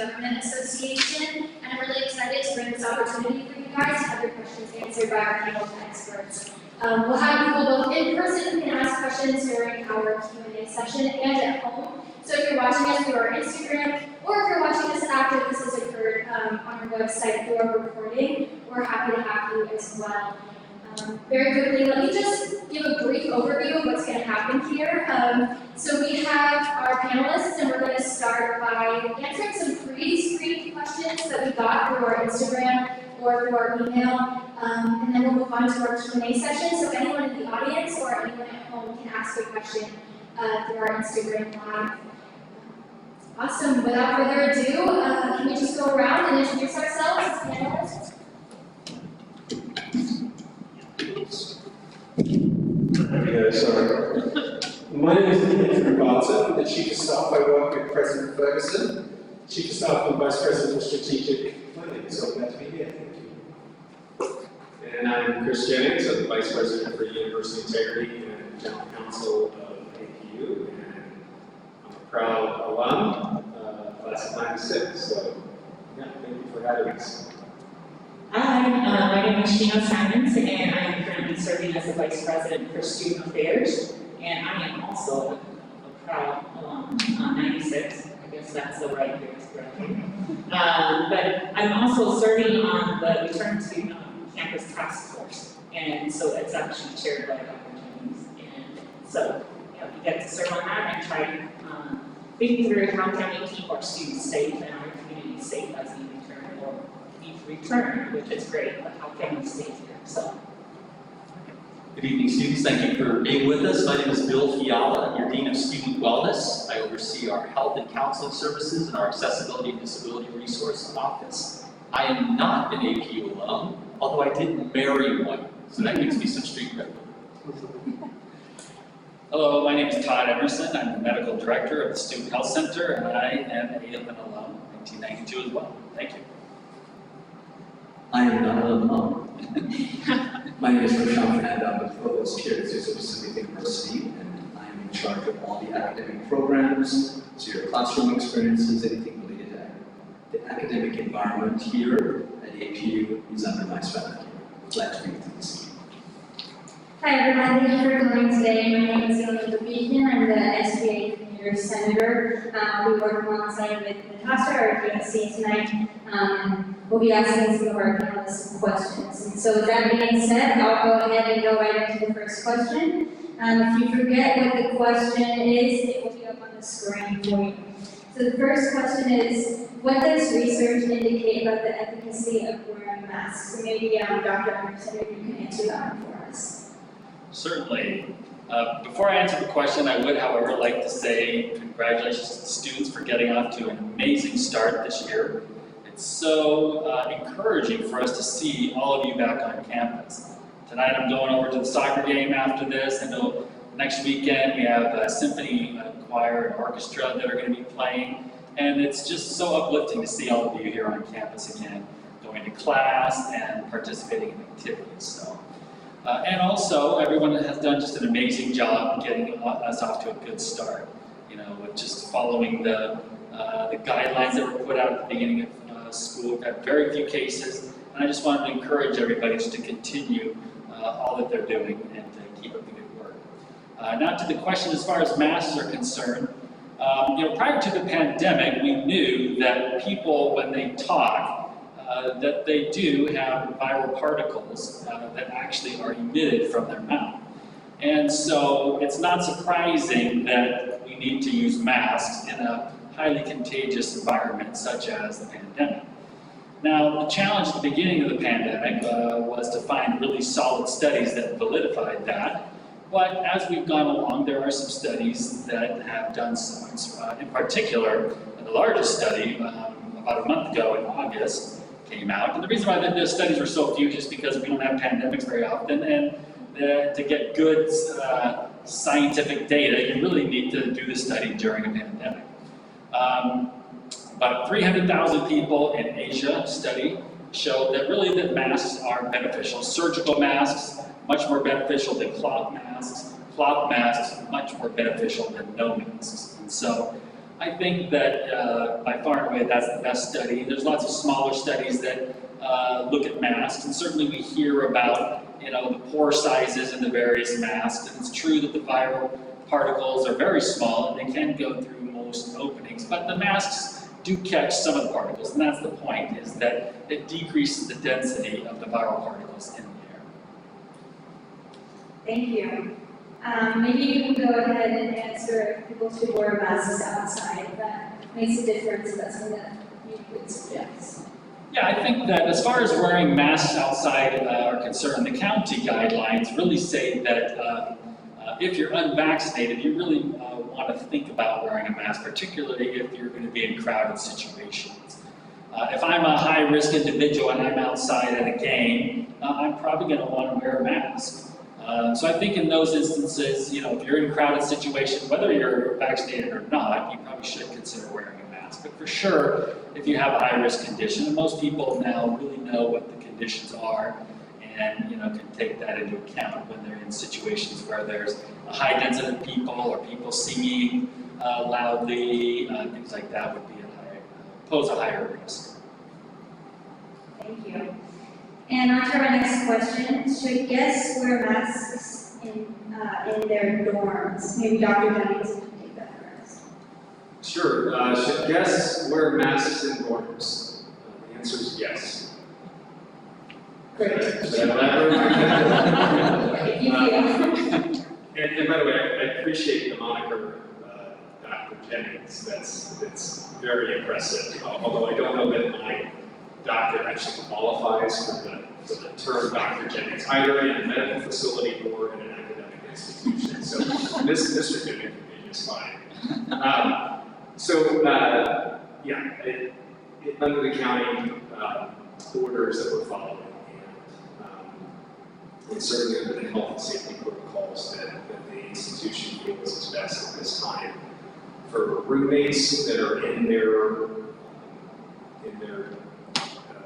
Government Association, and I'm really excited to bring this opportunity for you guys to have your questions answered by our panel of experts. We'll have people both in person who can ask questions during our Q&A session and at home. So if you're watching us through our Instagram, or if you're watching us after this has occurred on our website through our recording, we're happy to have you as well. Very quickly, let me just give a brief overview of what's going to happen here. So we have our panelists, and we're going to start by answering some pre-screened questions that we got through our Instagram or through our email, and then we'll move on to our Q&A session. So anyone in the audience or anyone at home can ask a question through our Instagram live. Awesome. Without further ado, can we just go around and introduce ourselves as panelists? My name is General Counsel. I'm the Chief of Staff. I work with President Ferguson, Chief of Staff and Vice President of Strategic Planning. So glad to be here. Thank you. And I'm Chris Jennings. I'm the Vice President for University Integrity and General Counsel of APU. And I'm a proud alum, class of '96. So, yeah, thank you for having us. Hi, my name is Gina Simons, and I am currently serving as the Vice President for Student Affairs, and I am also a proud alum, 96, I guess that's the right years, correct? But I'm also serving on the Return to Campus Task Force, and so it's actually chaired by Dr. Jennings, and so yeah, we get to serve on that and try thinking through how can we keep our students safe and our community safe as we return, which is great, but how can we stay here? So. Good evening, students. Thank you for being with us. My name is Bill Fiala, your Dean of Student Wellness. I oversee our health and counseling services and our Accessibility and Disability Resource Office. I am not an APU alum, although I did marry one, so that gives me some street cred. Hello, my name is Todd Emerson. I'm the Medical Director of the Student Health Center, and I am an alum, 1992 as well. Thank you. I am not an alum. My name is Prashant Fernando. I'm the Provost here at Azusa Pacific University, and I am in charge of all the academic programs, so your classroom experiences, anything related to the academic environment here at APU is under my strategy. Glad to be with you this evening. Hi everyone, thank you for coming today. My name is Elaine Babikian. I'm the SGA Commuter Senator. We work alongside with Natasha, our DSC tonight. We'll be asking some of our panelists some questions. And so with that being said, I'll go ahead and go right into the first question. If you forget what the question is, it will be up on the screen for you. So the first question is, what does research indicate about the efficacy of wearing masks? So maybe Dr. Anderson, if you can answer that one for us. Certainly. Before I answer the question, I would, however, like to say congratulations to the students for getting off to an amazing start this year. It's so encouraging for us to see all of you back on campus. Tonight I'm going over to the soccer game after this. I know next weekend we have a symphony choir and orchestra that are going to be playing. And it's just so uplifting to see all of you here on campus again, going to class and participating in activities. So. And also, everyone has done just an amazing job getting us off to a good start. You know, with just following the guidelines that were put out at the beginning of school. We've had very few cases, and I just wanted to encourage everybody just to continue all that they're doing and to keep up the good work. Now to the question as far as masks are concerned. Prior to the pandemic, we knew that people, when they talk, that they do have viral particles that actually are emitted from their mouth. And so it's not surprising that we need to use masks in a highly contagious environment such as the pandemic. Now, the challenge at the beginning of the pandemic was to find really solid studies that validified that. But as we've gone along, there are some studies that have done so. In particular, the largest study about a month ago in August came out. And the reason why the studies were so few is just because we don't have pandemics very often. And to get good scientific data, you really need to do the study during a pandemic. About 300,000 people in Asia study showed that really that masks are beneficial. Surgical masks, much more beneficial than cloth masks. Cloth masks, much more beneficial than no masks. And so I think that by far and away that's the best study. There's lots of smaller studies that look at masks, and certainly we hear about the pore sizes in the various masks. And it's true that the viral particles are very small and they can go through most openings, but the masks do catch some of the particles, and that's the point, is that it decreases the density of the viral particles in the air. Thank you. Maybe you can go ahead and answer if people should wear masks outside. If that makes a difference, that's something that you would suggest. Yeah, I think that as far as wearing masks outside are concerned, the county guidelines really say that if you're unvaccinated, you really want to think about wearing a mask, particularly if you're going to be in crowded situations. If I'm a high-risk individual and I'm outside at a game, I'm probably going to want to wear a mask. So I think in those instances, if you're in a crowded situation, whether you're vaccinated or not, you probably should consider wearing a mask. But for sure, if you have a high-risk condition, and most people now really know what the conditions are, and can take that into account when they're in situations where there's a high density of people or people singing loudly, things like that would be pose a higher risk. Thank you. And on to our next question. Should guests wear masks in their dorms? Maybe Dr. Jennings can take that for us. Sure. Should guests wear masks in dorms? The answer is yes. Great. Should I elaborate? If you feel. And by the way, I appreciate the moniker Dr. Jennings. That's very impressive. Although I don't know that my doctor actually qualifies for the term Dr. Jennings, either in a medical facility or in an academic institution. So this Mr. Jennings would be just fine. Under the county orders that we're following, and certainly under the health and safety protocols that the institution feels is best at this time, for roommates that are in their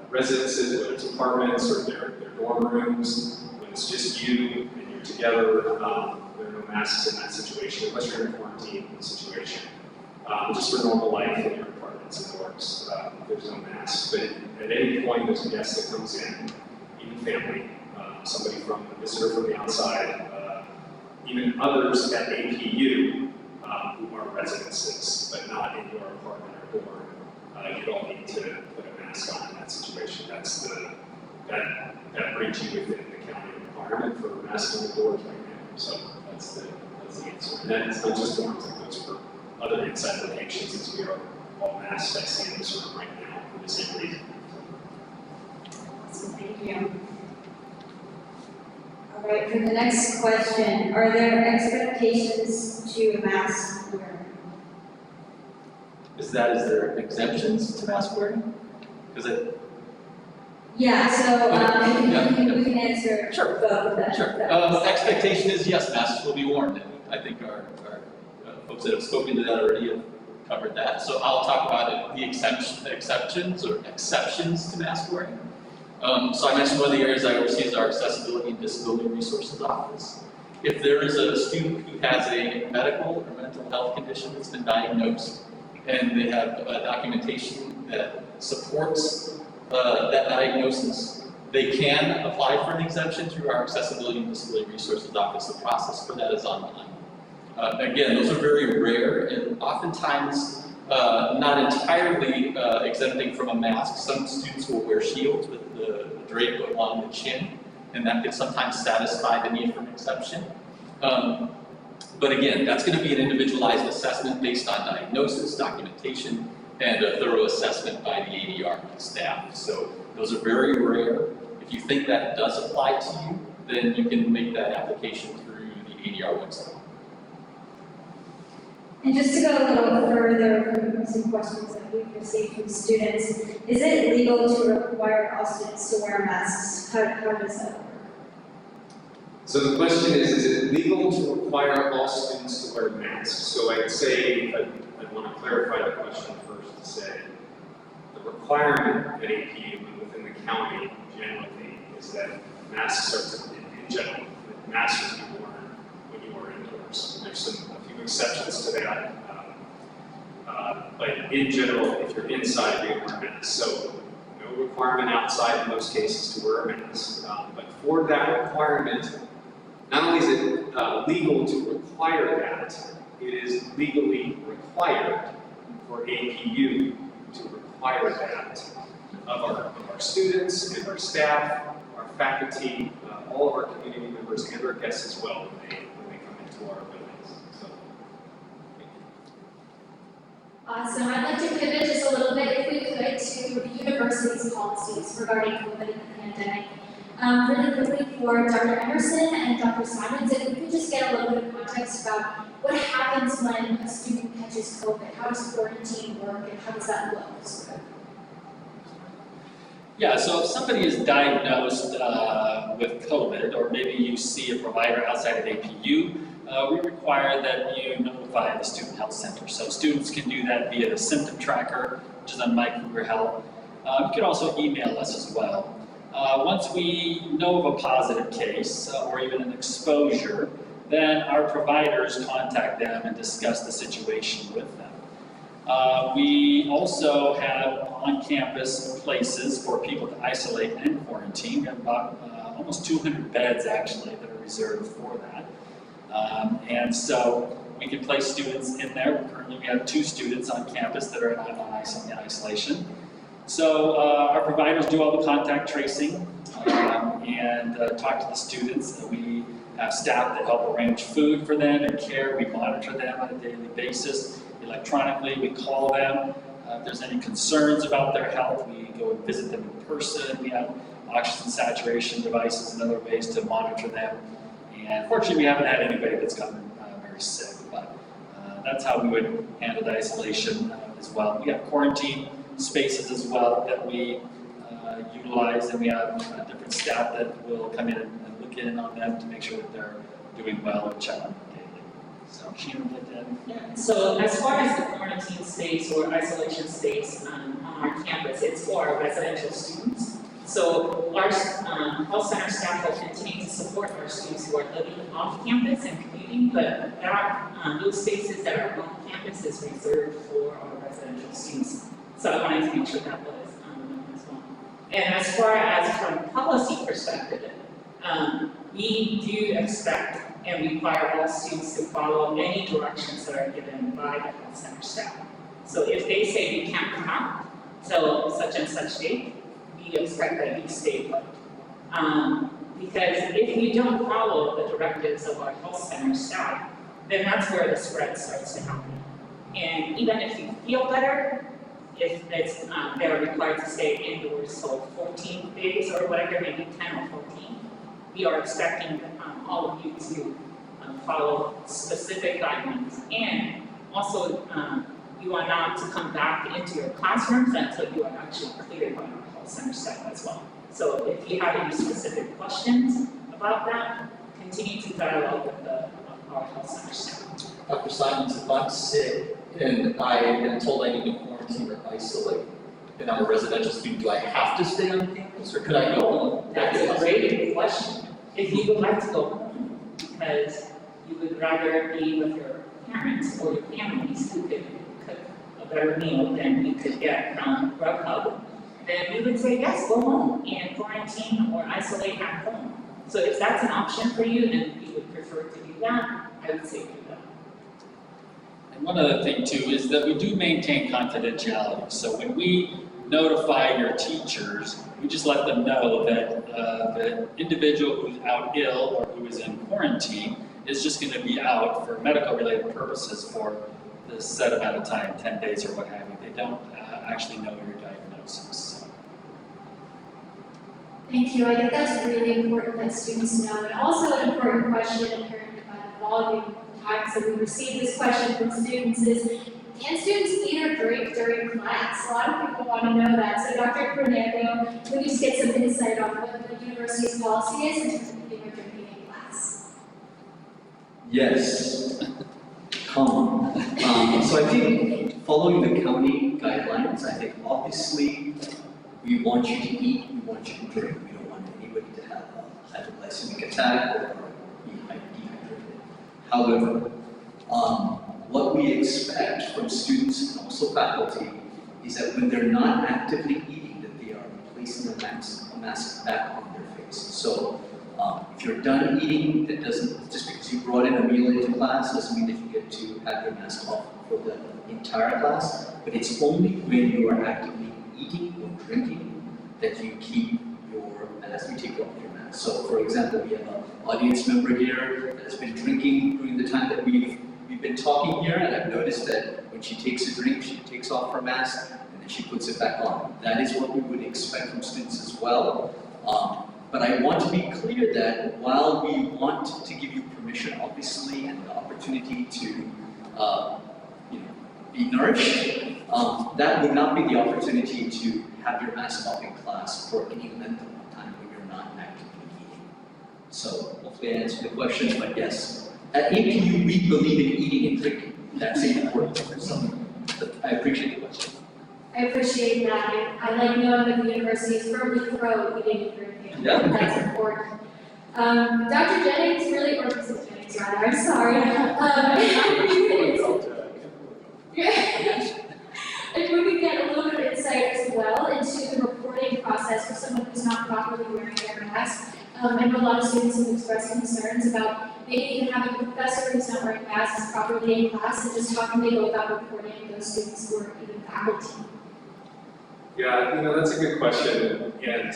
residences, whether it's apartments or their dorm rooms, when it's just you and you're together, there are no masks in that situation, unless you're in a quarantine situation. Just for normal life in your apartments and dorms, there's no masks. But at any point, there's a guest that comes in, even family, somebody from a visitor from the outside, even others at APU who are residences, but not in your apartment or dorm. You don't need to put a mask on in that situation. That brings you within the county requirement for masks on the doors right now. So that's the answer. And that's not just dorms, it goes for other inside locations, as we are all masked at in this room right now for the same reason. Awesome, thank you. All right, for the next question, are there expectations to mask wearing? Is there exemptions to mask wearing? Yeah, so Yeah. we can answer Sure. both of that. Sure. Expectation is yes, masks will be worn. I think our folks that have spoken to that already have covered that. So I'll talk about the exceptions to mask wearing. So I mentioned one of the areas I oversee is our Accessibility and Disability Resources Office. If there is a student who has a medical or mental health condition that's been diagnosed, and they have documentation that supports that diagnosis, they can apply for an exemption through our Accessibility and Disability Resources Office. The process for that is online. Again, those are very rare, and oftentimes not entirely exempting from a mask. Some students will wear shields with the drape along the chin, and that can sometimes satisfy the need for an exception. But again, that's going to be an individualized assessment based on diagnosis, documentation, and a thorough assessment by the ADR staff. So those are very rare. If you think that does apply to you, then you can make that application through the ADR website. And just to go a little further from some questions that we've received from students, is it legal to require all students to wear masks? How does that work? So the question is it legal to require all students to wear masks? So I'd say, I want to clarify the question first to say, the requirement at APU and within the county generally is that masks are, in general, masks are to be worn when you are indoors. There's a few exceptions to that. But in general, if you're inside, you wear a mask. So no requirement outside in most cases to wear a mask. But for that requirement, not only is it legal to require that, it is legally required for APU to require that of our students and our staff, our faculty, all of our community members and our guests as well when they come into our buildings. So, thank you. Awesome. I'd like to pivot just a little bit, if we could, to the university's policies regarding COVID and the pandemic. Really quickly for Dr. Emerson and Dr. Simons, if we could just get a little bit of context about what happens when a student catches COVID, how does quarantine work, and how does that look? Yeah, so if somebody is diagnosed with COVID, or maybe you see a provider outside of APU, we require that you notify the student health center. So students can do that via the symptom tracker, which is on My Cougar Health. You can also email us as well. Once we know of a positive case or even an exposure, then our providers contact them and discuss the situation with them. We also have on-campus places for people to isolate and quarantine. We have about almost 200 beds actually that are reserved for that. And so we can place students in there. Currently we have 2 students on campus that are in isolation. So our providers do all the contact tracing and talk to the students. We have staff that help arrange food for them and care. We monitor them on a daily basis. Electronically, we call them. If there's any concerns about their health, we go and visit them in person. We have oxygen saturation devices and other ways to monitor them. And fortunately, we haven't had anybody that's gotten very sick, but that's how we would handle the isolation as well. We have quarantine spaces as well that we utilize, and we have different staff that will come in and look in on them to make sure that they're doing well and check on them daily. So, Sheena, would like to add? So as far as the quarantine space or isolation space on our campus, it's for our residential students. So our health center staff will continue to support our students who are living off campus and commuting, but those spaces that are on campus is reserved for our residential students. So I wanted to make sure that was known as well. And as far as from a policy perspective, we do expect and require all students to follow any directions that are given by the health center staff. So if they say you can't come out till such and such date, we expect that you stay put. Because if you don't follow the directives of our health center staff, then that's where the spread starts to happen. And even if you feel better, if it's, they're required to stay indoors, so 14 days or whatever, maybe 10 or 14, we are expecting all of you to follow specific guidelines. And also, you are not to come back into your classrooms until you are actually cleared by our health center staff as well. So if you have any specific questions about that, continue to dialogue with our health center staff. Dr. Simons, if I'm sick and I am told I need to quarantine or isolate, and I'm a residential student, do I have to stay on campus or could I go home? That's a great question. If you would like to go home because you would rather be with your parents or your families who could cook a better meal than you could get from Grubhub, then we would say yes, go home and quarantine or isolate at home. So if that's an option for you and you would prefer to do that, I would say do that. And one other thing too is that we do maintain confidentiality. So when we notify your teachers, we just let them know that the individual who's out ill or who is in quarantine is just going to be out for medical related purposes for the set amount of time, 10 days or what have you. They don't actually know your diagnosis. So. Thank you. I think that's really important that students know. And also an important question, apparently by the volume of times that we receive this question from students is, can students eat or drink during class? A lot of people want to know that. So Dr. Fernando, can you just get some insight on what the university's policy is in terms of eating or drinking in class? Yes. Come on. So I think following the county guidelines, I think obviously we want you to eat, we want you to drink. We don't want anybody to have a hypoglycemic attack or be dehydrated. However, what we expect from students and also faculty is that when they're not actively eating, that they are placing a mask back on their face. So if you're done eating, that doesn't, just because you brought in a meal into class doesn't mean that you get to have your mask off for the entire class, but it's only when you are actively eating or drinking that you keep your mask, you take off your mask. So for example, we have an audience member here that has been drinking during the time that we've been talking here, and I've noticed that when she takes a drink, she takes off her mask and then she puts it back on. That is what we would expect from students as well. But I want to be clear that while we want to give you permission, obviously, and the opportunity to be nourished, that would not be the opportunity to have your mask off in class for any length of time when you're not actively eating. So hopefully I answered the question, but yes, at APU we believe in eating and drinking. That's important. So I appreciate the question. I appreciate that. I like knowing that the university is firmly pro eating and drinking. Yeah. That's important. Dr. Jennings, really, or Mrs. Jennings rather, I'm sorry. If we could get a little bit of insight as well into the reporting process for someone who's not properly wearing their mask. I know a lot of students have expressed concerns about maybe even having a professor who's not wearing masks properly in class, and just how can they go about reporting those students who are even faculty? Yeah, that's a good question, and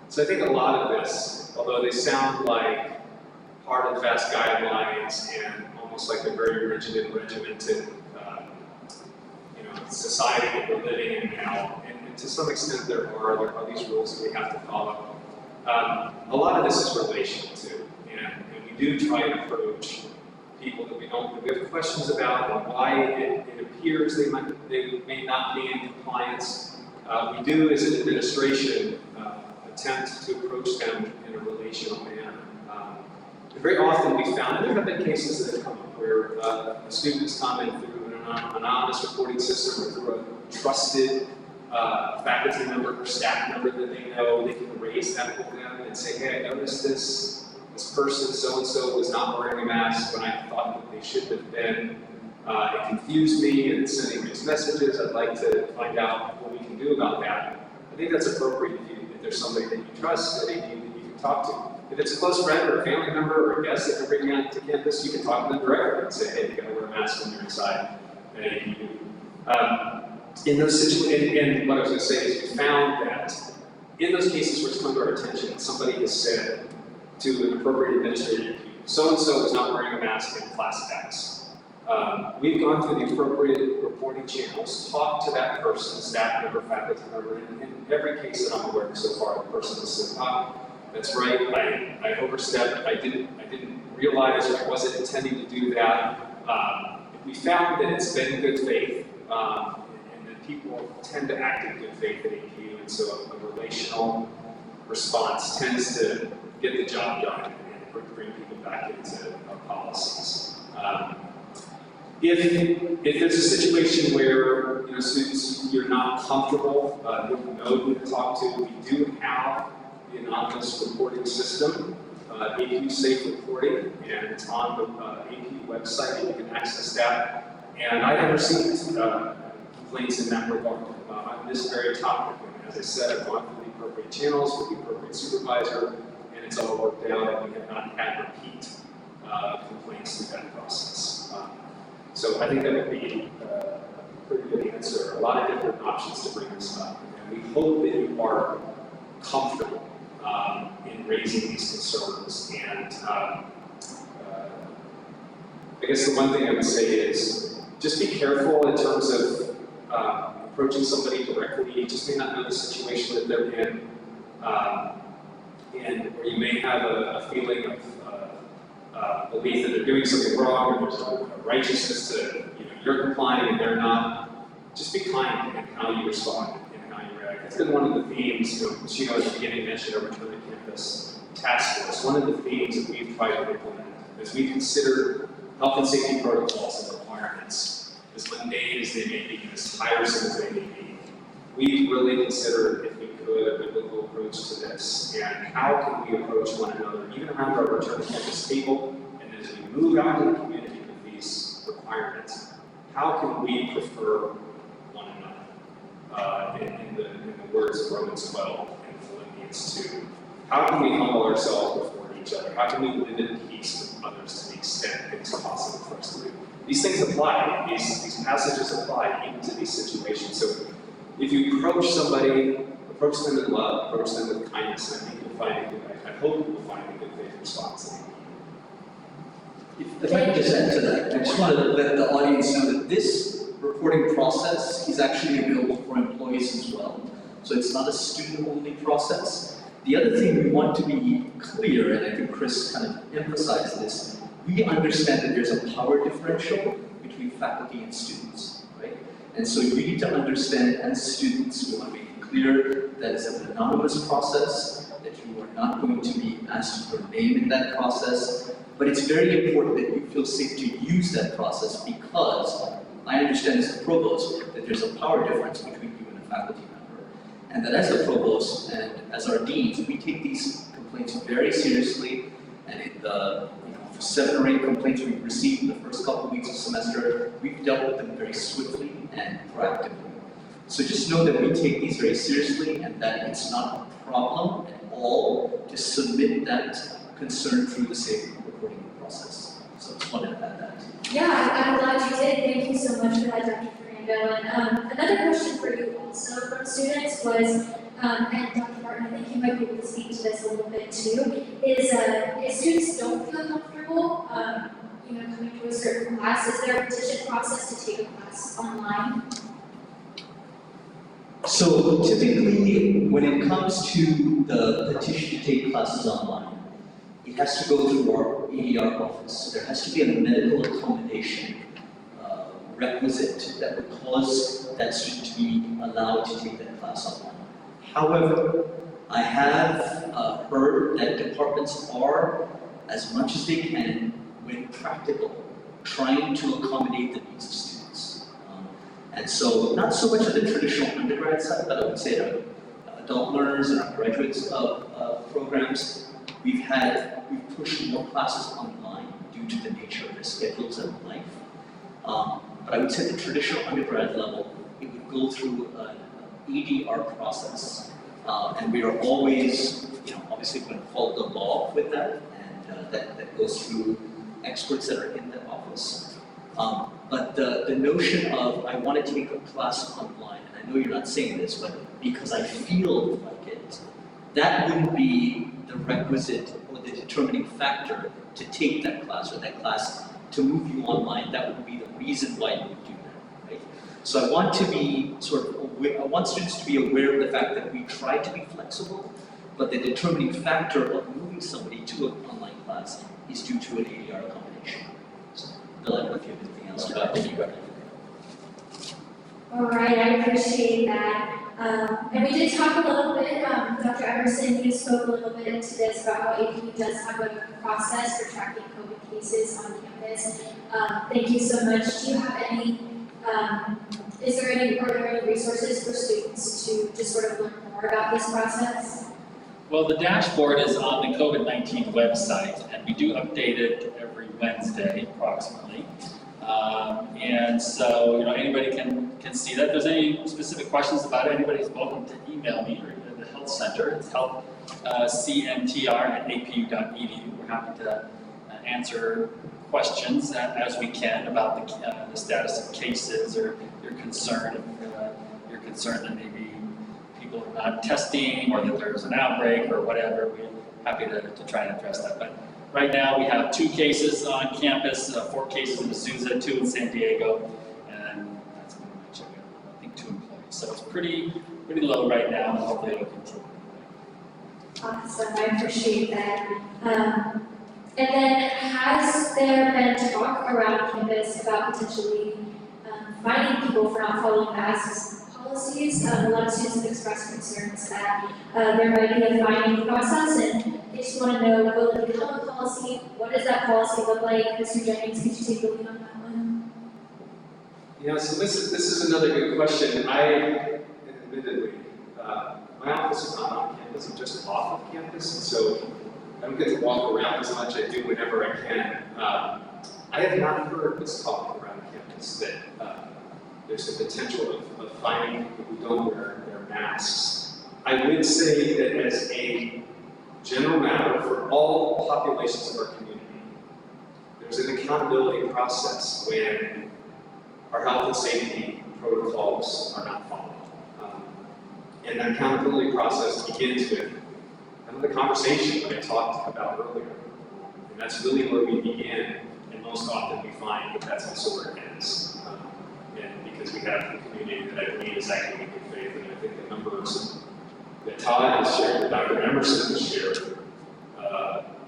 so I think a lot of this, although they sound like hard and fast guidelines and almost like a very rigid and regimented society that we're living in now, and to some extent there are these rules that we have to follow. A lot of this is relational too, and we do try and approach people that we have questions about and why it appears they may not be in compliance. We do, as an administration, attempt to approach them in a relational manner. Very often we found, and there have been cases that have come up where students come in through an anonymous reporting system or through a trusted faculty member or staff member that they know. They can raise that with them and say, hey, I noticed this person so-and-so was not wearing a mask when I thought that they should have been. It confused me and it's sending mixed messages. I'd like to find out what we can do about that. I think that's appropriate if there's somebody that you trust, that you can talk to. If it's a close friend or a family member or a guest that you're bringing out to campus, you can talk to them directly and say, hey, you gotta wear a mask when you're inside. In those situations, and what I was going to say is we found that in those cases where it's come to our attention, somebody has said to an appropriate administrator, so-and-so is not wearing a mask in class X. We've gone through the appropriate reporting channels, talked to that person, staff member, faculty member, and in every case that I'm aware of so far, the person has said, that's right, I overstepped, I didn't realize, or I wasn't intending to do that. We found that it's been good faith, and that people tend to act in good faith at APU, and so a relational response tends to get the job done and bring people back into our policies. If there's a situation where students you're not comfortable, you don't know who to talk to, we do have the anonymous reporting system, APU Safe Reporting, and it's on the APU website, and you can access that. And I have received complaints in that regard on this very topic. And as I said, I've gone through the appropriate channels with the appropriate supervisor, and it's all worked out, and we have not had repeat complaints through that process. So I think that would be a pretty good answer. A lot of different options to bring this up, and we hope that you are comfortable in raising these concerns. And I guess the one thing I would say is just be careful in terms of approaching somebody directly. You just may not know the situation that they're in, and where you may have a feeling of belief that they're doing something wrong, or there's a righteousness to you're complying and they're not. Just be kind in how you respond and how you react. It's been one of the themes, Chino at the beginning mentioned our Return to Campus task force. One of the themes that we've tried to implement is we consider health and safety protocols and requirements, as mundane as they may be, as tiresome as they may be. We really considered, if we could, a biblical approach to this, and how can we approach one another, even around our Return to Campus table, and as we move out into the community with these how can we prefer one another? In the words of Romans 12 and Philippians 2. How can we humble ourselves before each other? How can we live in peace with others to the extent it is possible for us to do? These things apply. These passages apply even to these situations. So if you approach somebody, approach them in love, approach them with kindness, I think you'll find a good, I hope you'll find a good faith response. If I could just add to that, I just want to let the audience know that this reporting process is actually available for employees as well. So it's not a student-only process. The other thing we want to be clear, and I think Chris kind of emphasized this, we understand that there's a power differential between faculty and students, right? And so you need to understand as students, we want to make it clear that it's an anonymous process, that you are not going to be asked your name in that process, but it's very important that you feel safe to use that process because I understand as a provost that there's a power difference between you and a faculty member. And that as a provost and as our deans, we take these complaints very seriously. And in the 7 or 8 complaints we've received in the first couple of weeks of semester, we've dealt with them very swiftly and proactively. So just know that we take these very seriously and that it's not a problem at all to submit that concern through the safe reporting process. So just wanted to add that. Yeah, I'm glad you did. Thank you so much for that, Dr. Fernando. And another question for you also from students was, and Dr. Martin, I think you might be able to speak to this a little bit too, is if students don't feel comfortable, coming to a certain class, is there a petition process to take a class online? So typically, when it comes to the petition to take classes online, it has to go through our ADR office. So there has to be a medical accommodation requisite that would cause that student to be allowed to take that class online. However, I have heard that departments are, as much as they can, when practical, trying to accommodate the needs of students. And so, not so much of the traditional undergrad side, but I would say the adult learners and our graduates programs, we've pushed more classes online due to the nature of their schedules and life. But I would say the traditional undergrad level, it would go through an ADR process. And we are always, obviously going to follow the law with that, and that goes through experts that are in the office. But the notion of, I want to take a class online, and I know you're not saying this, but because I feel like it, that wouldn't be the requisite or the determining factor to take that class or that class to move you online. That would be the reason why you would do that, right? So I want to be I want students to be aware of the fact that we try to be flexible, but the determining factor of moving somebody to an online class is due to an ADR accommodation. So, Bill, I don't know if you have anything else to add. All right, I appreciate that. And we did talk a little bit, Dr. Emerson, you spoke a little bit into this about how AP does have a process for tracking COVID cases on campus. Thank you so much. Do you have any, are there any resources for students to just sort of learn more about this process? Well, the dashboard is on the COVID-19 website, and we do update it every Wednesday, approximately. And so, anybody can see that. If there's any specific questions about it, anybody's welcome to email me or the health center. It's health.cmtr@apu.edu. We're happy to answer questions as we can about the status of cases or your concern that maybe people are not testing or that there's an outbreak or whatever. We're happy to try and address that. But right now, we have 2 cases on campus, 4 cases in Azusa, 2 in San Diego, and that's pretty much it. I think 2 employees. So it's pretty low right now, and hopefully it'll continue. Awesome, I appreciate that. And then, has there been talk around campus about potentially fining people for not following mask policies? A lot of students have expressed concerns that there might be a fining process, and they just want to know, will it become a policy? What does that policy look like? Mr. Jennings, could you take the lead on that one? Yeah, so this is another good question. Admittedly, my office is not on campus, I'm just off of campus, and so I don't get to walk around as much. I do whenever I can. I have not heard this talk around campus, that there's the potential of finding people who don't wear masks. I would say that as a general matter for all populations of our community, there's an accountability process when our health and safety protocols are not followed. And that accountability process begins with kind of the conversation that I talked about earlier. And that's really where we begin, and most often we find that that's also where it ends. And because we have a community that I believe is acting in good faith, and I think the numbers that Todd has shared, that Dr. Emerson has shared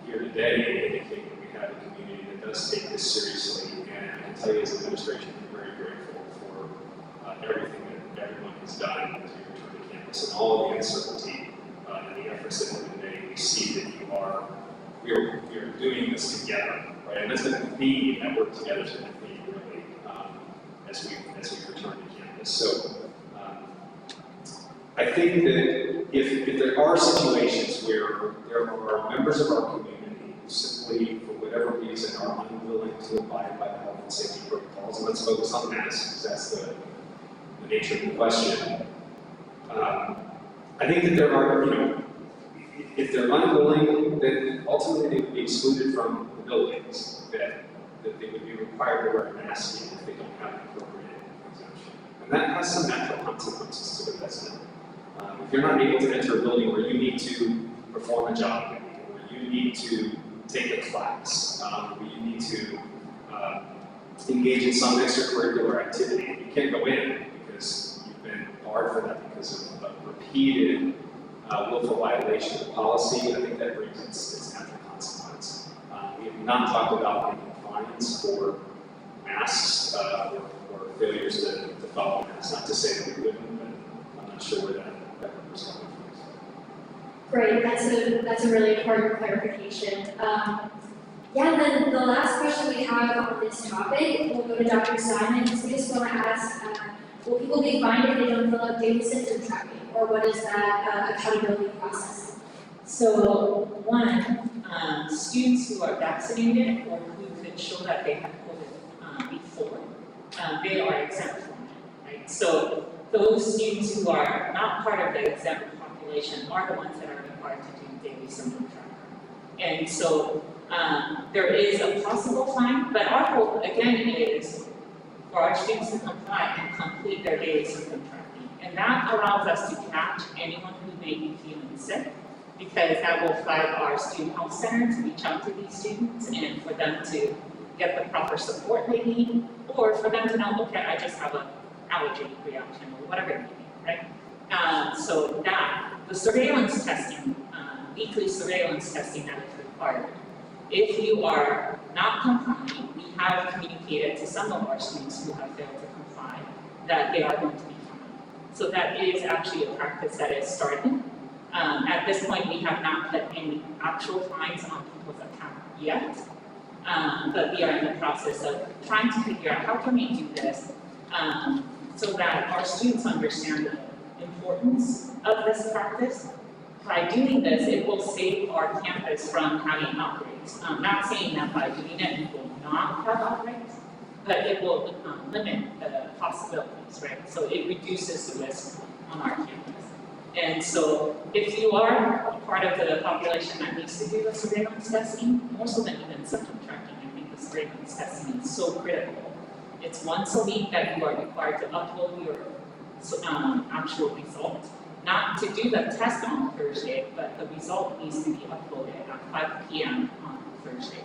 here today indicate that we have a community that does take this seriously. And I can tell you as an administration, we're very grateful for everything that everyone has done as we return to campus and all of the uncertainty and the efforts that we're doing. We see that we are doing this together, right? And that's going to be that work together is going to be really as we return to campus. So I think that if there are situations where there are members of our community who simply, for whatever reason, are unwilling to abide by the health and safety protocols, and let's focus on masks, because that's the nature of the question. I think that there are, if they're unwilling, then ultimately they would be excluded from the buildings, that they would be required to wear a mask even if they don't have an appropriate exemption. And that has some natural consequences to it, doesn't it? If you're not able to enter a building where you need to perform a job, where you need to take a class, where you need to engage in some extracurricular activity, you can't go in because you've been barred for that because of repeated willful violation of the policy. I think that brings its natural consequence. We have not talked about any fines for masks or failures to follow masks. Not to say that we wouldn't, but I'm not sure where that number's coming from. Great, that's a really important clarification. Yeah, then the last question we have on this topic will go to Dr. Simon. So we just want to ask, will people be fined if they don't fill out daily symptom tracking, or what is that accountability process? So one, students who are vaccinated or who could show that they had COVID before, they are exempt from it, right? So those students who are not part of the exempt population are the ones that are required to do daily symptom tracking. And so there is a possible fine, but our hope again is for our students to comply and complete their daily symptom tracking. And that allows us to catch anyone who may be feeling sick, because that will flag our student health center to reach out to these students and for them to get the proper support they need, or for them to know, okay, I just have an allergy reaction or whatever it may be, right? So that, the surveillance testing, weekly surveillance testing that is required. If you are not complying, we have communicated to some of our students who have failed to comply that they are going to be fined. So that is actually a practice that is starting. At this point, we have not put any actual fines on people's account yet, but we are in the process of trying to figure out how can we do this so that our students understand the importance of this practice. By doing this, it will save our campus from having outbreaks. I'm not saying that by doing it, we will not have outbreaks, but it will limit the possibilities, right? So it reduces the risk on our campus. And so if you are a part of the population that needs to do the surveillance testing, more so than even symptom tracking, I think the surveillance testing is so critical. It's once a week that you are required to upload your actual result. Not to do the test on Thursday, but the result needs to be uploaded at 5 p.m. on Thursdays.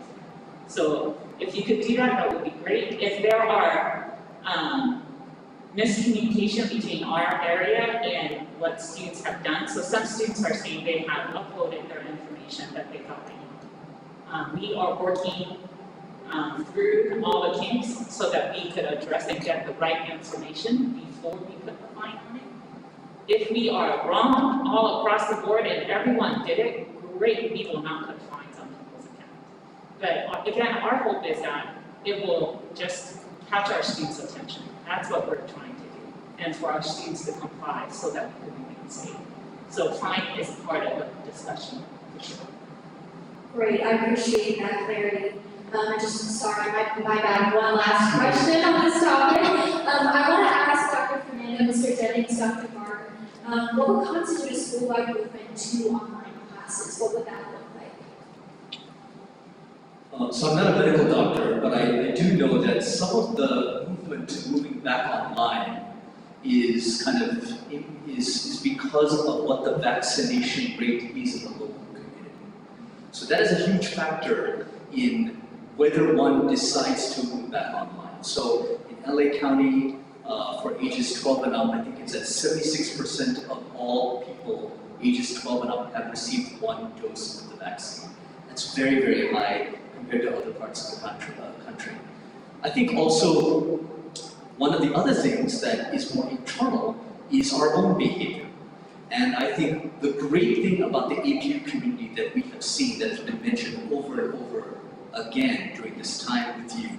So if you could do that, that would be great. If there are miscommunication between our area and what students have done, so some students are saying they have uploaded their information that they thought they knew. We are working through all the kinks so that we could address and get the right information before we put the fine on it. If we are wrong all across the board and everyone did it, great, we will not put fines on people's accounts. But again, our hope is that it will just catch our students' attention. That's what we're trying to do. And for our students to comply so that we can remain safe. So fine is part of the discussion, for sure. Great, I appreciate that clarity. Sorry, my bad, one last question on this topic. I want to ask Dr. Fernando, Mr. Jennings, Dr. Mark, what would constitute a school-wide movement to online classes? What would that look like? So I'm not a medical doctor, but I do know that some of the movement to moving back online is is because of what the vaccination rate is in the local community. So that is a huge factor in whether one decides to move back online. So in LA County, for ages 12 and up, I think it's at 76% of all people ages 12 and up have received one dose of the vaccine. That's very, very high compared to other parts of the country. I think also one of the other things that is more internal is our own behavior. And I think the great thing about the APU community that we have seen that has been mentioned over and over again during this time with you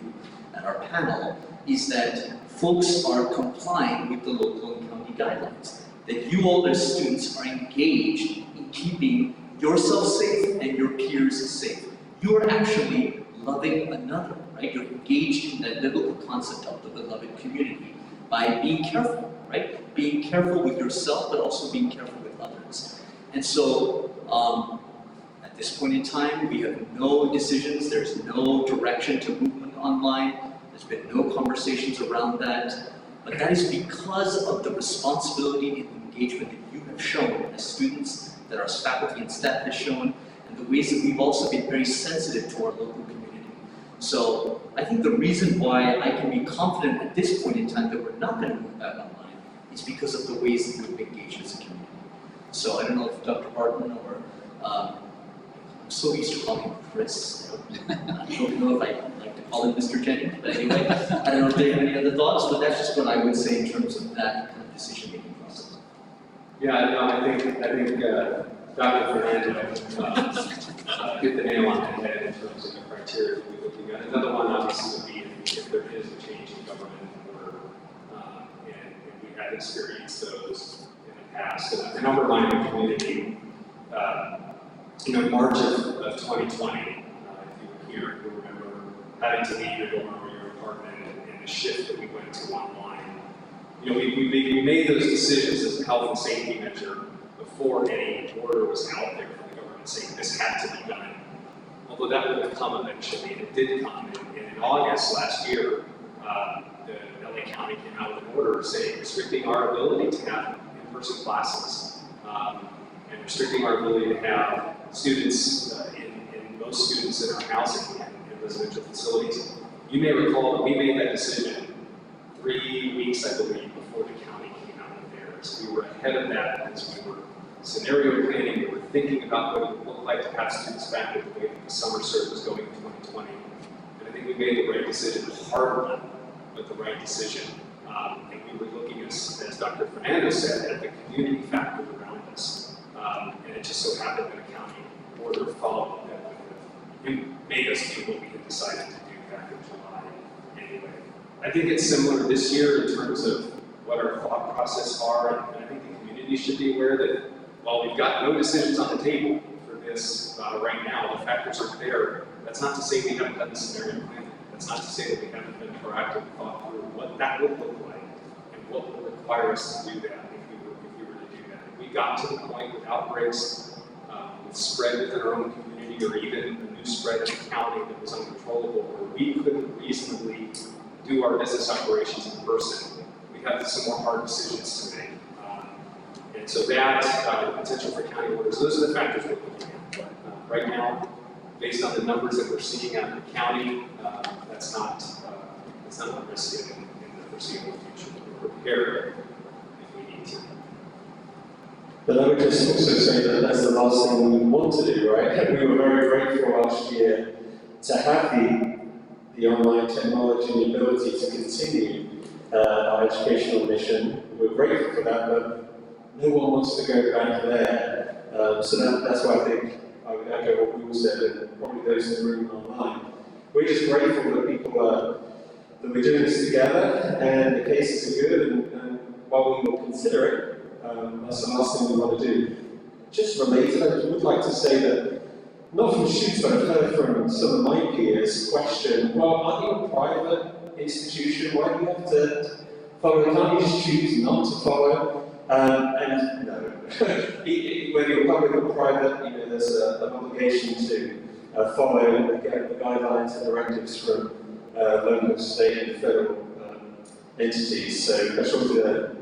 at our panel is that folks are complying with the local and county guidelines. That you all as students are engaged in keeping yourself safe and your peers safe. You are actually loving another, right? You're engaged in that biblical concept of the beloved community by being careful, right? Being careful with yourself, but also being careful with others. And so, at this point in time, we have no decisions, there's no direction to movement online, there's been no conversations around that, but that is because of the responsibility and engagement that you have shown as students, that our faculty and staff has shown, and the ways that we've also been very sensitive to our local community. So I think the reason why I can be confident at this point in time that we're not going to move back online is because of the ways that we've engaged as a community. So I don't know if Dr. Barton or I'm so used to calling him Chris. I don't know if I like to call him Mr. Jennings, but anyway, I don't know if they have any other thoughts, but that's just what I would say in terms of that kind of decision-making process. Yeah, no, I think Dr. Fernando hit the nail on the head in terms of the criteria that we're looking at. Another one obviously would be if there is a change in government order, and we have experienced those in the past. And I'll remind the community, March of 2020, if you were here, you remember having to leave your dorm or your apartment and the shift that we went to online. We made those decisions as a health and safety measure before any order was out there from the government saying this had to be done. Although that would have come eventually, and it did come. And in August last year, the LA County came out with an order saying restricting our ability to have in-person classes and restricting our ability to have students in most students in our housing and in residential facilities. You may recall that we made that decision 3 weeks, I believe, before the county came out with theirs. We were ahead of that because we were scenario planning, we were thinking about what it would look like to have students back with the way that the summer cert was going in 2020. And I think we made the right decision, a hard one, but the right decision. And we were looking, as Dr. Fernando said, at the community factor around us. And it just so happened that a county order followed that made us do what we had decided to do back in July anyway. I think it's similar this year in terms of what our thought process are, and I think the community should be aware that while we've got no decisions on the table for this right now, the factors are there. That's not to say we haven't done the scenario planning. That's not to say that we haven't been proactive and thought through what that would look like and what would require us to do that if we were to do that. If we got to the point with outbreaks, with spread within our own community, or even a new spread in the county that was uncontrollable, where we couldn't reasonably do our business operations in person, we have some more hard decisions to make. And so that, the potential for county orders, those are the factors we're looking at. But right now, based on the numbers that we're seeing out of the county, that's not a risk in the foreseeable future. We're prepared if we need to. But I would just also say that that's the last thing we want to do, right? We were very grateful last year to have the online technology and the ability to continue our educational mission. We're grateful for that, but no one wants to go back there. So that's why I think I would echo what we all said, and probably those in the room online. We're just grateful that that we're doing this together, and the cases are good, and while we will consider it, that's the last thing we want to do. Just related, I would like to say that not from students, but I've heard from some of my peers question, well, aren't you a private institution? Why do you have to follow? Can't you just choose not to follow? And no, whether you're public or private, there's an obligation to follow and get the guidelines and directives from local, state, and federal entities. So I just wanted to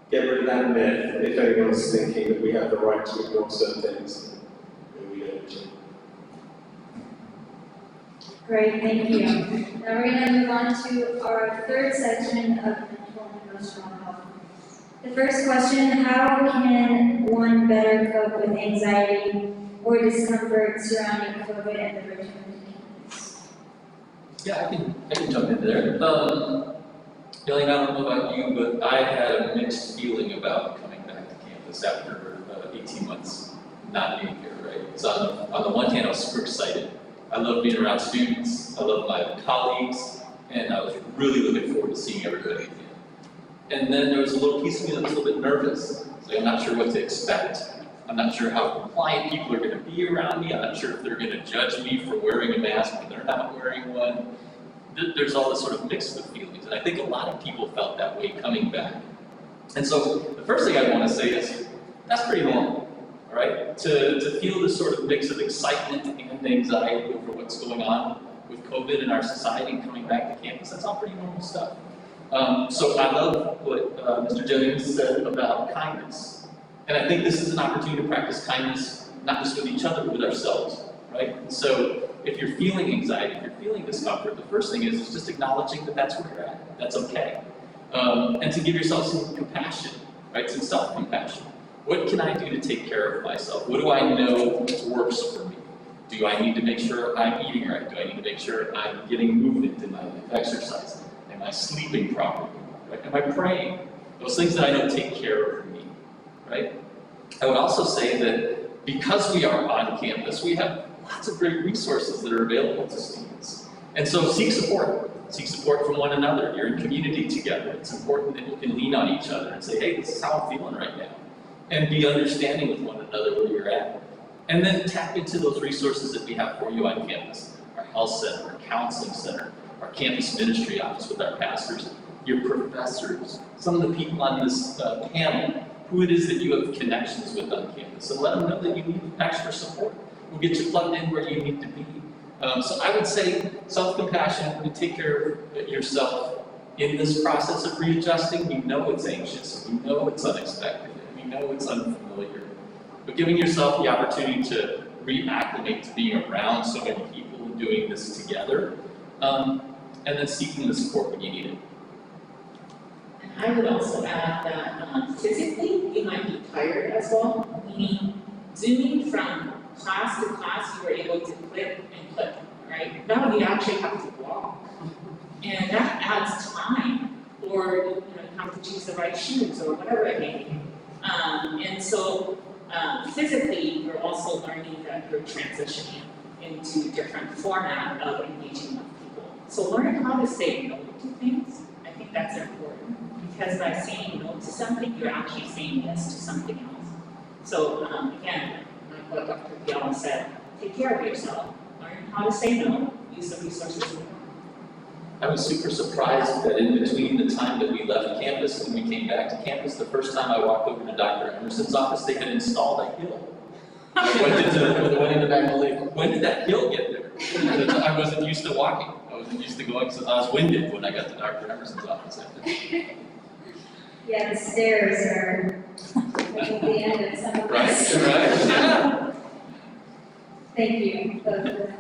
get rid of that myth if anyone's thinking that we have the right to ignore certain things. We don't. Great, thank you. Now we're going to move on to our third section of mental and emotional health. The first question, how can one better cope with anxiety or discomfort surrounding COVID and the return to campus? Yeah, I can jump into there. Elaine, I don't know about you, but I had a mixed feeling about coming back to campus after 18 months not being here, right? So on the one hand, I was super excited. I love being around students, I love my colleagues, and I was really looking forward to seeing everybody again. And then there was a little piece of me that was a little bit nervous. So I'm not sure what to expect. I'm not sure how compliant people are going to be around me. I'm not sure if they're going to judge me for wearing a mask when they're not wearing one. There's all this sort of mix of feelings, and I think a lot of people felt that way coming back. And so the first thing I want to say is, that's pretty normal, all right? To feel this sort of mix of excitement and anxiety over what's going on with COVID in our society and coming back to campus, that's all pretty normal stuff. So I love what Mr. Jennings said about kindness. And I think this is an opportunity to practice kindness, not just with each other, but with ourselves, right? And so if you're feeling anxiety, if you're feeling discomfort, the first thing is just acknowledging that that's where you're at. That's okay. And to give yourself some compassion, right? Some self-compassion. What can I do to take care of myself? What do I know works for me? Do I need to make sure I'm eating right? Do I need to make sure I'm getting movement in my life, exercising? Am I sleeping properly? Right? Am I praying? Those things that I know take care of me, right? I would also say that because we are on campus, we have lots of great resources that are available to students. And so seek support. Seek support from one another. You're in community together. It's important that you can lean on each other and say, hey, this is how I'm feeling right now. And be understanding with one another where you're at. And then tap into those resources that we have for you on campus. Our health center, our counseling center, our campus ministry office with our pastors, your professors, some of the people on this panel, who it is that you have connections with on campus. And let them know that you need extra support. We'll get you plugged in where you need to be. So I would say self-compassion and take care of yourself in this process of readjusting. We know it's anxious, we know it's unexpected, and we know it's unfamiliar. But giving yourself the opportunity to reacclimate to being around so many people and doing this together, and then seeking the support when you need it. And I would also add that physically, you might be tired as well, meaning zooming from class to class, you were able to click and click, right? Now you actually have to walk. And that adds time, or you have to choose the right shoes or whatever it may be. And so physically, you're also learning that you're transitioning into different format of engaging with people. So learn how to say no to things. I think that's important, because by saying no to something, you're actually saying yes to something else. So again, like what Dr. Fiala said, take care of yourself. Learn how to say no. Use the resources you have. I was super surprised that in between the time that we left campus and we came back to campus, the first time I walked over to Dr. Emerson's office, they had installed a hill. I went in the back of the lake. When did that hill get there? I wasn't used to walking. I wasn't used to going since I was winded when I got to Dr. Emerson's office. Yeah, the stairs are at the end of some of Right, this. right. Thank you both for that.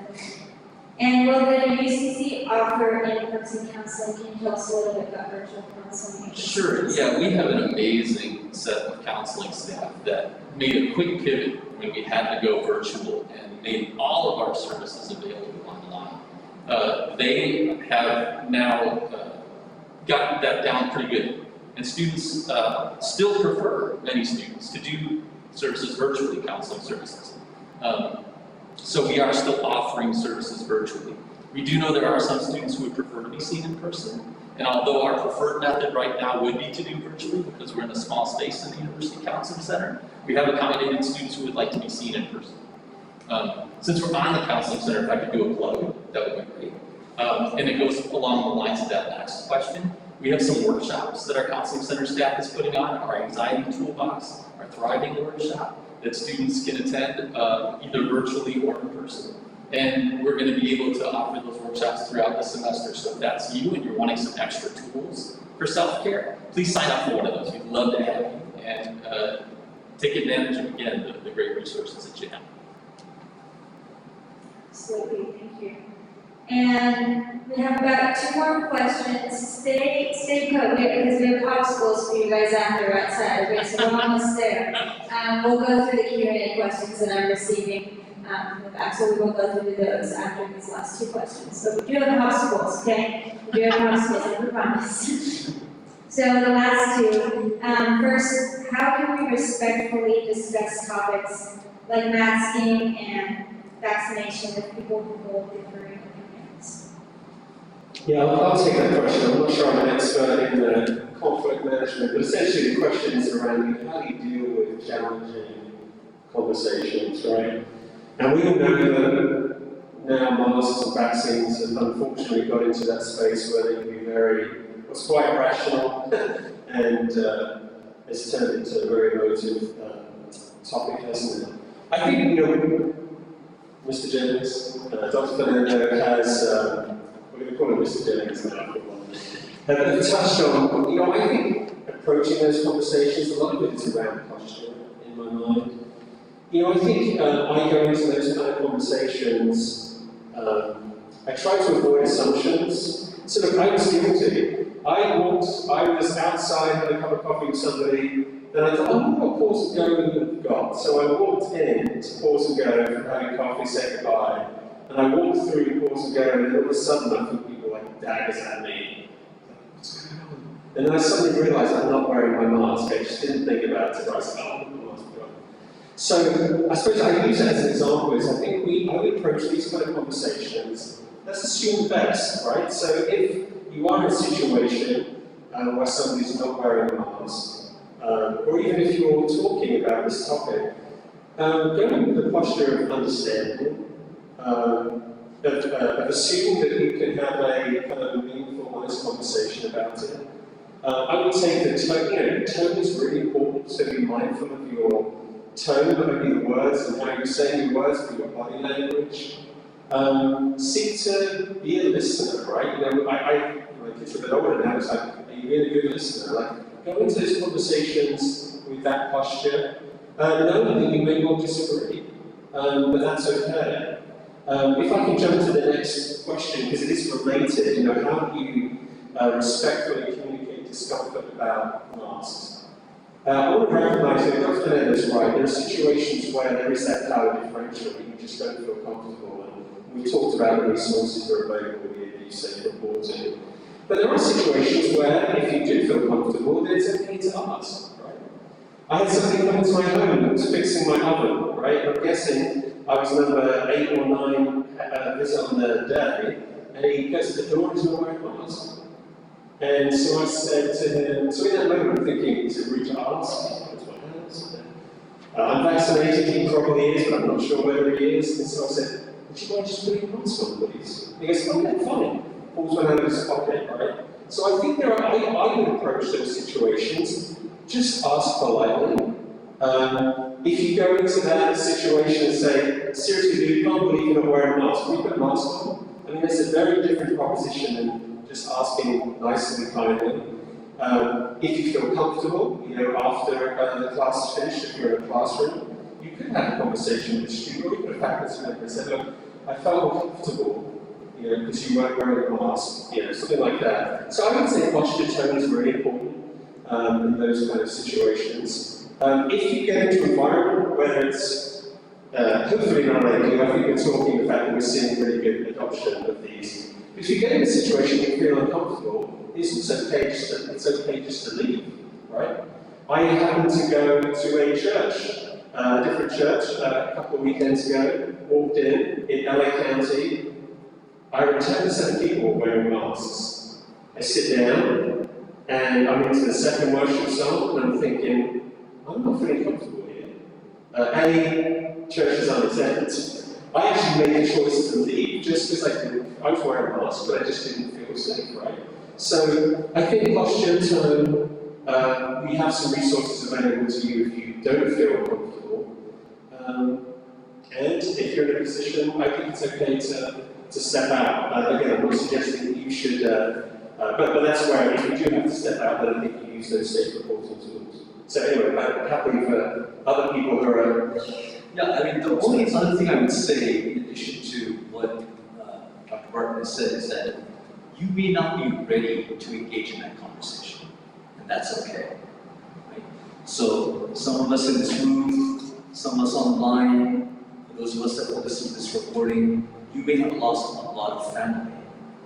And will the UCC offer in-person counseling? Can you tell us a little bit about virtual counseling? Sure, yeah, we have an amazing set of counseling staff that made a quick pivot when we had to go virtual and made all of our services available online. They have now gotten that down pretty good. And students still prefer, many students, to do services virtually, counseling services. So we are still offering services virtually. We do know there are some students who would prefer to be seen in person. And although our preferred method right now would be to do virtually, because we're in a small space in the University Counseling Center, we have accommodated students who would like to be seen in person. Since we're on the counseling center, if I could do a plug, that would be great. And it goes along the lines of that last question. We have some workshops that our counseling center staff is putting on, our anxiety toolbox, our thriving workshop, that students can attend either virtually or in person. And we're going to be able to offer those workshops throughout the semester. So if that's you and you're wanting some extra tools for self-care, please sign up for one of those. We'd love to have you and take advantage of, again, the great resources that you have. Absolutely, thank you. And we have about 2 more questions. Stay put, because we have popsicles for you guys after outside, okay, so we're almost there. We'll go through the Q&A questions that I'm receiving from the back, so we will go through those after these last 2 questions. So we do have popsicles, okay? We do have popsicles, I promise. So the last 2, first, how can we respectfully discuss topics like masking and vaccination with people who hold differing opinions? Yeah, I'll take that question. I'm not sure I'm an expert in conflict management, but essentially the question is around how do you deal with challenging conversations, right? And we all know that now masks and vaccines have unfortunately got into that space where they can be it's quite rational and it's turned into a very emotive topic, hasn't it? I think, Mr. Jennings, Dr. Fernando has, we're going to call him Mr. Jennings now, touched on, I think approaching those conversations, a lot of it is around posture in my mind. I think I go into those kind of conversations, I try to avoid assumptions. So look, I was guilty. I was outside, had a cup of coffee with somebody, then I thought, what pause and go have got? So I walked in to pause and go from having coffee, say goodbye, and I walked through pause and go, and then all of a sudden I think people like daggers at me. What's going on? And then I suddenly realised I'm not wearing my mask. I just didn't think about it. I was like, oh, my mask on. So I suppose I use that as an example. Is I think I would approach these kind of conversations. Let's assume the best, right? So if you are in a situation where somebody's not wearing a mask, or even if you're talking about this topic, go with the posture of understanding, of assuming that you can have a kind of meaningful, honest conversation about it. I would say that tone is really important, so be mindful of your tone, but maybe the words and how you say your words, for your body language. Seek to be a listener, right? My kids are a bit older now, it's like, are you being a good listener? Like, go into those conversations with that posture, knowing that you may not disagree, but that's okay. If I can jump to the next question, because it is related, how do you respectfully communicate discomfort about masks? I want to recognise that Dr. Fernando's right, there are situations where there is that power differential that you just don't feel comfortable. We talked about the resources that are available here, you say reporting. But there are situations where, if you do feel comfortable, then it's okay to ask, right? I had somebody come into my home that was fixing my oven, right? I'm guessing I was number 8 or 9 visit on the day, and he goes to the door and he's not wearing a mask. And so I said to him, so in that moment I'm thinking, is it rude to ask? I'm vaccinated, he probably is, but I'm not sure whether he is. And so I said, would you mind just putting a mask on, please? And he goes, okay, fine. Pulls one out of his pocket, right? So I think I would approach those situations, just ask politely. If you go into that situation and say, seriously, dude, you can't believe you're not wearing a mask, can you put a mask on? I mean, that's a very different proposition than just asking nicely and kindly. If you feel comfortable, after the class is finished, if you're in a classroom, you could have a conversation with a student or even a faculty member and say, look, I felt uncomfortable, because you weren't wearing a mask, something like that. So I would say posture tone is really important in those kind of situations. If you get into an environment where it's hopefully not likely, I think we're talking the fact that we're seeing really good adoption of these. If you get in a situation where you feel uncomfortable, it's okay just to leave, right? I happened to go to a church, a different church, a couple of weekends ago, walked in LA County. I heard 10% of people wearing masks. I sit down, and I'm into the second worship song, and I'm thinking, I'm not feeling comfortable here. A, church is unexempt. I actually made the choice to leave just because I was wearing a mask, but I just didn't feel safe, right? So I think posture, tone, we have some resources available to you if you don't feel comfortable. And if you're in a position, I think it's okay to step out. Again, I'm not suggesting that you should, but that's where if you do have to step out, then I think you use those safe reporting tools. So anyway, I'm happy for other people who are. Yeah, I mean, the only other thing I would say, in addition to what Dr. Barton has said, is that you may not be ready to engage in that conversation, and that's okay. Right? So some of us in this room, some of us online, for those of us that will listen to this recording, you may have lost a lot of family,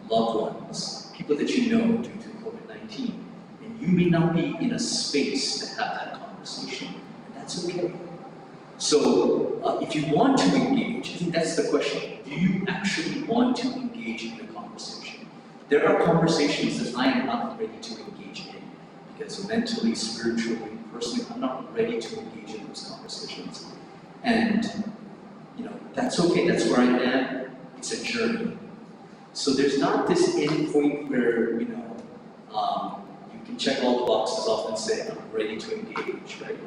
loved ones, people that you know due to COVID-19, and you may not be in a space to have that conversation, and that's okay. So if you want to engage, I think that's the question. Do you actually want to engage in the conversation? There are conversations that I am not ready to engage in because mentally, spiritually, personally, I'm not ready to engage in those conversations. And that's okay, that's where I am. It's a journey. So there's not this end point where, you can check all the boxes off and say, I'm ready to engage, right?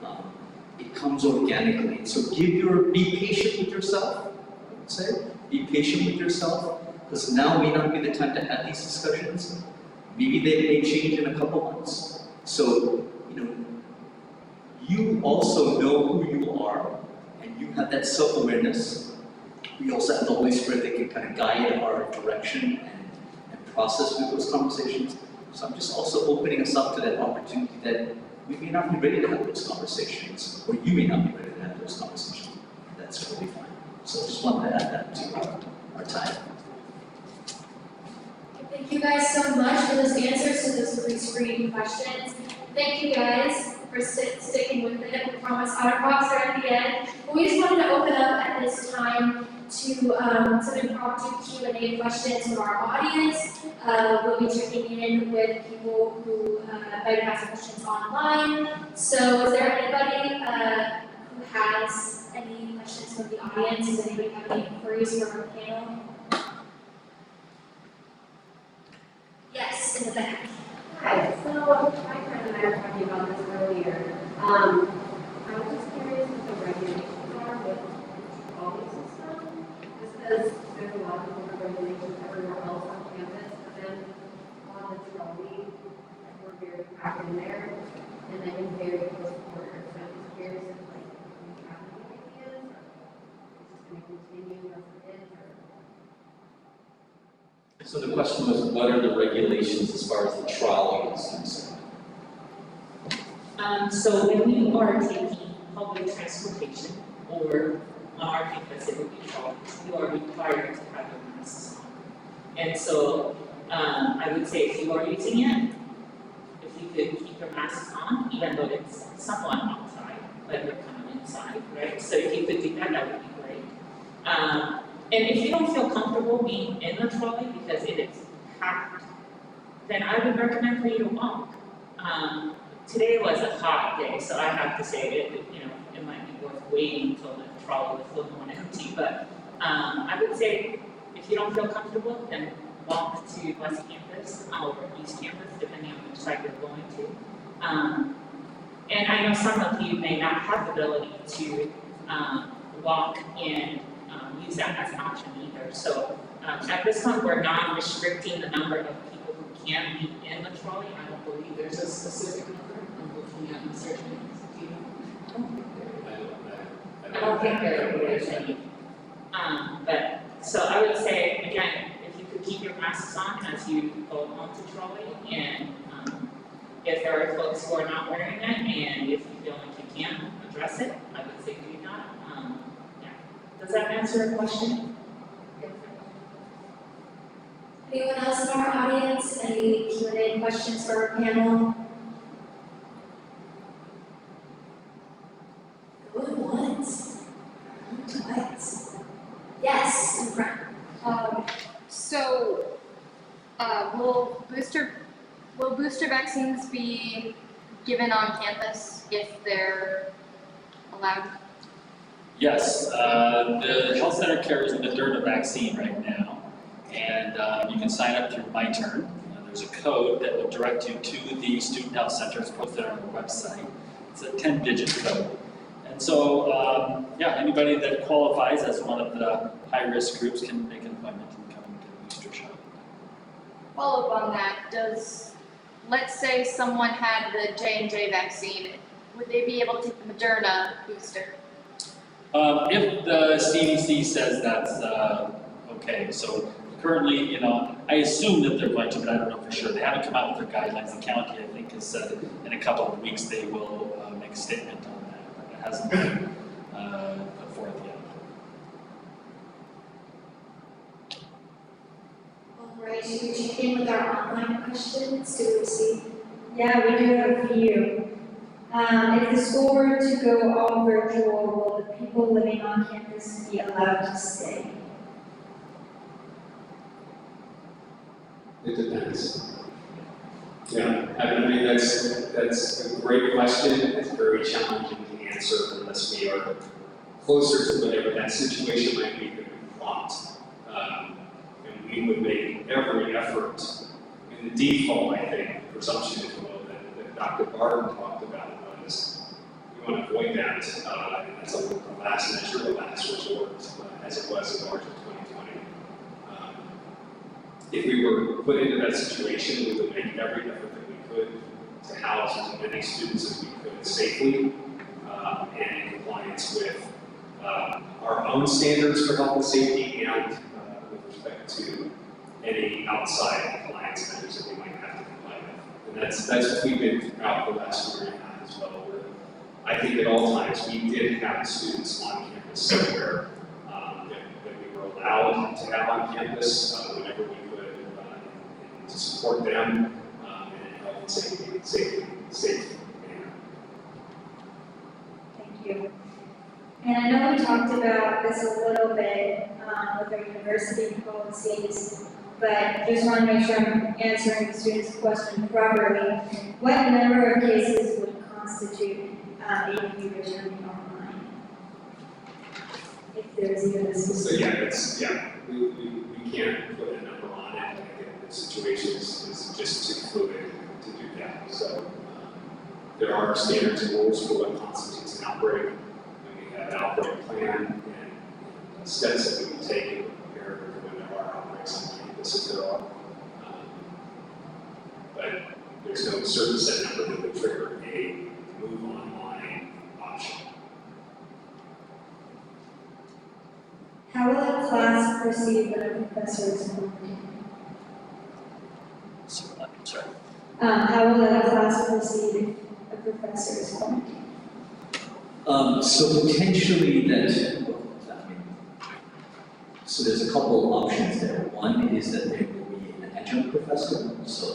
It comes organically. So be patient with yourself, I would say. Be patient with yourself, because now may not be the time to have these discussions. Maybe they may change in a couple months. So, you also know who you are, and you have that self-awareness. We also have the Holy Spirit that can kind of guide our direction and process with those conversations. So I'm just also opening us up to that opportunity that we may not be ready to have those conversations, or you may not be ready to have those conversations. That's really fine. So I just wanted to add that to our time. Thank you guys so much for those answers to those pre-screening questions. Thank you guys for sticking with it. We promise Otterbox are at the end. But we just wanted to open up at this time to some impromptu Q&A questions from our audience. We'll be checking in with people who might have some questions online. So is there anybody who has any questions from the audience? Does anybody have any inquiries for our panel? Yes, in the back. Hi, so my friend and I were talking about this earlier. I was just curious what the regulations are with the trolley system. Just because there's a lot of different regulations everywhere else on campus, but then on the trolley, we're very packed in there, and then in very close quarters. So I'm just curious if you have any ideas, or it's just going to continue as it is, or. So the question was, what are the regulations as far as the trolley is concerned? So when you are taking public transportation, or on our campus it would be trolleys, you are required to have your masks on. And so I would say if you are using it, if you could keep your masks on, even though it's somewhat outside, but you're kind of inside, right? So if you could do that, that would be great. And if you don't feel comfortable being in the trolley because it is packed, then I would recommend for you to walk. Today was a hot day, so I have to say it might be worth waiting until the trolley was a little more empty. But I would say if you don't feel comfortable, then walk to West Campus or East Campus, depending on which side you're going to. And I know some of you may not have the ability to walk and use that as an option either. So at this point, we're not restricting the number of people who can be in the trolley. I don't believe there's a specific number. I'm looking at the search I don't think there is any. But so I would say again, if you could keep your masks on as you go onto trolley, and if there are folks who are not wearing it, and if you feel like you can address it, I would say do that. Does that answer your question? Anyone else in our audience? Any Q&A questions for our panel? Going once. Going twice. Yes, in front. Will booster vaccines be given on campus if they're allowed? Yes, the health center carries the Moderna vaccine right now, and you can sign up through My Turn. There's a code that will direct you to the student health center. It's posted on our website. It's a 10-digit code. And so, yeah, anybody that qualifies as one of the high-risk groups can make an appointment and come to the booster shot. Follow up on that, let's say someone had the J&J vaccine, would they be able to take the Moderna booster? If the CDC says that's okay, so currently, you know, I assume that they're going to, but I don't know for sure. They haven't come out with their guidelines. The county, I think, has said in a couple of weeks they will make a statement on that, but it hasn't been put forth yet. All right, should we check in with our online questions? Do we see? Yeah, we do have a few. If the school were to go all virtual, will the people living on campus be allowed to stay? It depends. Yeah, I mean, that's a great question. It's very challenging to answer unless we are closer to whatever that situation might be that we want. And we would make every effort. In the default, I think, presumption, if you will, that Dr. Barton talked about was we want to avoid that. And that's a last measure, a last resort, as it was in March of 2020. If we were put into that situation, we would make every effort that we could to house as many students as we could safely and in compliance with our own standards for health and safety and with respect to any outside compliance measures that we might have to comply with. And that's what we did throughout the last year and a half as well, where I think at all times we did have students on campus somewhere that we were allowed to have on campus whenever we could to support them in a health and safety manner. Thank you. And I know we talked about this a little bit with our university policies, but just want to make sure I'm answering the student's question properly. What number of cases would constitute AP returning online? If there's even a specific. So we can't put a number on it. I think the situation is just too fluid to do that. So there are standards and rules for what constitutes an outbreak. And we have an outbreak plan and steps that we can take to prepare for when there are outbreaks on campus, if there are. But there's no certain set number that would trigger a move online option. How will a class proceed when a professor is quarantined? Sorry. How will a class proceed if a professor is quarantined? So potentially so there's a couple of options there. One is that there will be an adjunct professor, so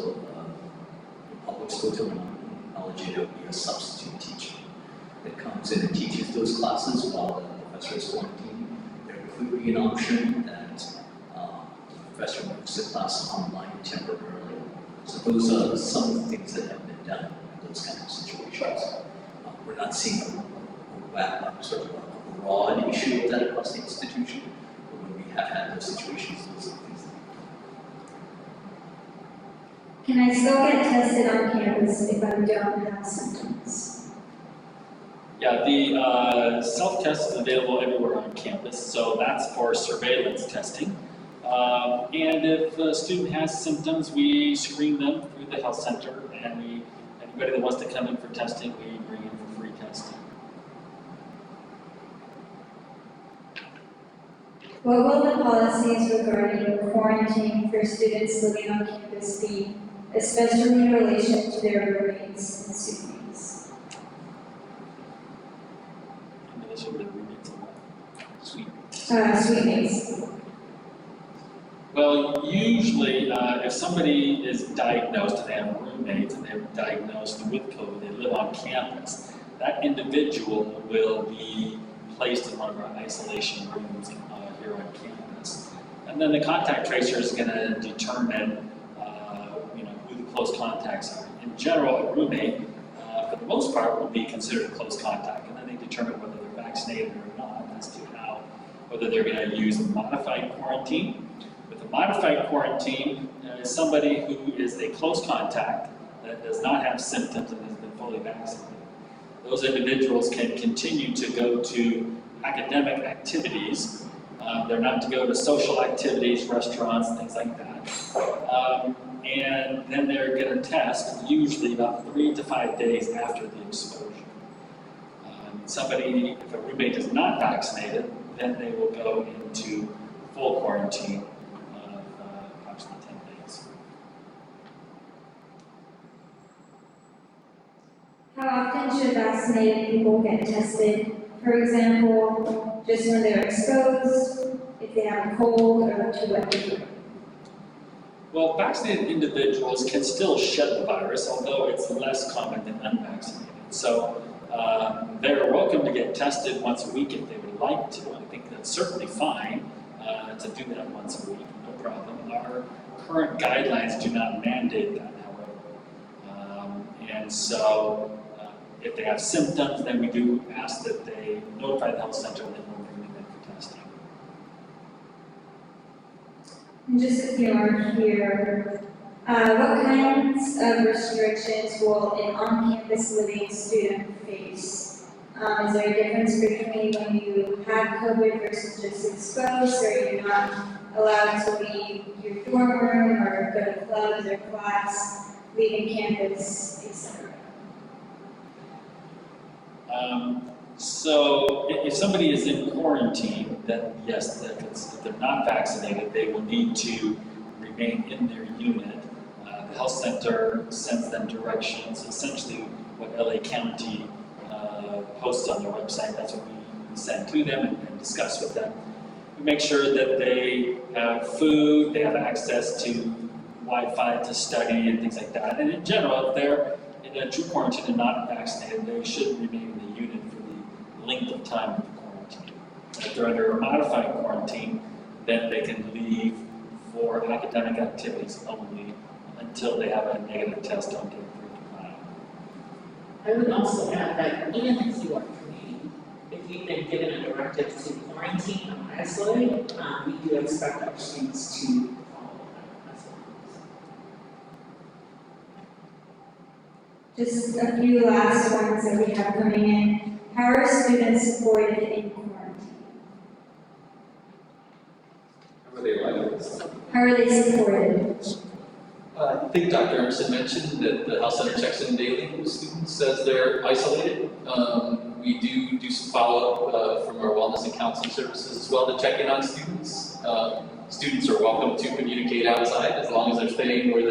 in public school terminology, there will be a substitute teacher that comes in and teaches those classes while the professor is quarantined. There could be an option that the professor moves the class online temporarily. So those are some of the things that have been done in those kind of situations. We're not seeing sort of a broad issue of that across the institution, but when we have had those situations, those are the things that Can I still get tested on campus if I don't have symptoms? Yeah, the self-test is available everywhere on campus, so that's for surveillance testing. And if a student has symptoms, we screen them through the health center, and anybody that wants to come in for testing, we bring in for free testing. What will the policies regarding quarantine for students living on campus be, especially in relation to their roommates and suites? In relation to the roommates and what? Sweet. Suitemates. Well, usually, if somebody is diagnosed and they have roommates and they're diagnosed with COVID, they live on campus, that individual will be placed in one of our isolation rooms here on campus. And then the contact tracer is going to determine, who the close contacts are. In general, a roommate, for the most part, will be considered a close contact, and then they determine whether they're vaccinated or not. whether they're going to use a modified quarantine. With a modified quarantine, somebody who is a close contact that does not have symptoms and has been fully vaccinated. Those individuals can continue to go to academic activities. They're not to go to social activities, restaurants, things like that. And then they're going to test usually about 3 to 5 days after the exposure. Somebody, if a roommate is not vaccinated, then they will go into full quarantine of approximately 10 days. How often should vaccinated people get tested? For example, just when they're exposed, if they have a cold, or to what degree? Well, vaccinated individuals can still shed the virus, although it's less common than unvaccinated. So they're welcome to get tested once a week if they would like to. I think that's certainly fine to do that once a week, no problem. Our current guidelines do not mandate that, however. And so if they have symptoms, then we do ask that they notify the health center and then we'll bring them in for testing. And just if you are here, what kinds of restrictions will an on-campus living student face? Is there a difference between when you have COVID versus just exposed, or you're not allowed to leave your dorm room or go to clubs or class, leaving campus, etc.? So if somebody is in quarantine, then yes, if they're not vaccinated, they will need to remain in their unit. The health center sends them directions, essentially what LA County posts on their website. That's what we send to them and discuss with them. We make sure that they have food, they have access to Wi-Fi to study and things like that. And in general, if they're in a true quarantine and not vaccinated, they should remain in the unit for the length of time of the quarantine. If they're under a modified quarantine, then they can leave for academic activities only until they have a negative test on day 3 to 5. I would also add that even if you are free, if you've been given a directive to quarantine or isolate, we do expect our students to follow that as well. Just a few last ones that we have coming in. How are students supported in quarantine? How are they like? How are they supported? I think Dr. Emerson mentioned that the health center checks in daily with students as they're isolated. We do some follow-up from our wellness and counseling services as well to check in on students. Students are welcome to communicate outside as long as they're staying where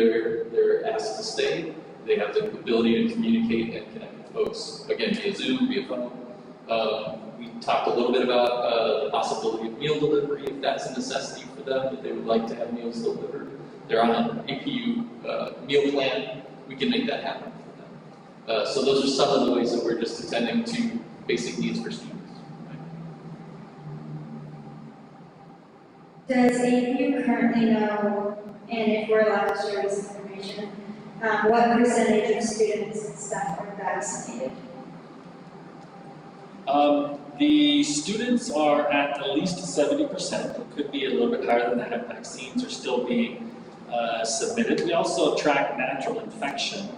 they're asked to stay. They have the ability to communicate and connect with folks, again, via Zoom, via phone. We talked a little bit about the possibility of meal delivery, if that's a necessity for them, that they would like to have meals delivered. They're on an APU meal plan. We can make that happen for them. So those are some of the ways that we're just attending to basic needs for students. Does APU currently know, and if we're allowed to share this information, what percentage of students and staff are vaccinated? The students are at least 70%. It could be a little bit higher than that. Vaccines are still being submitted. We also track natural infection.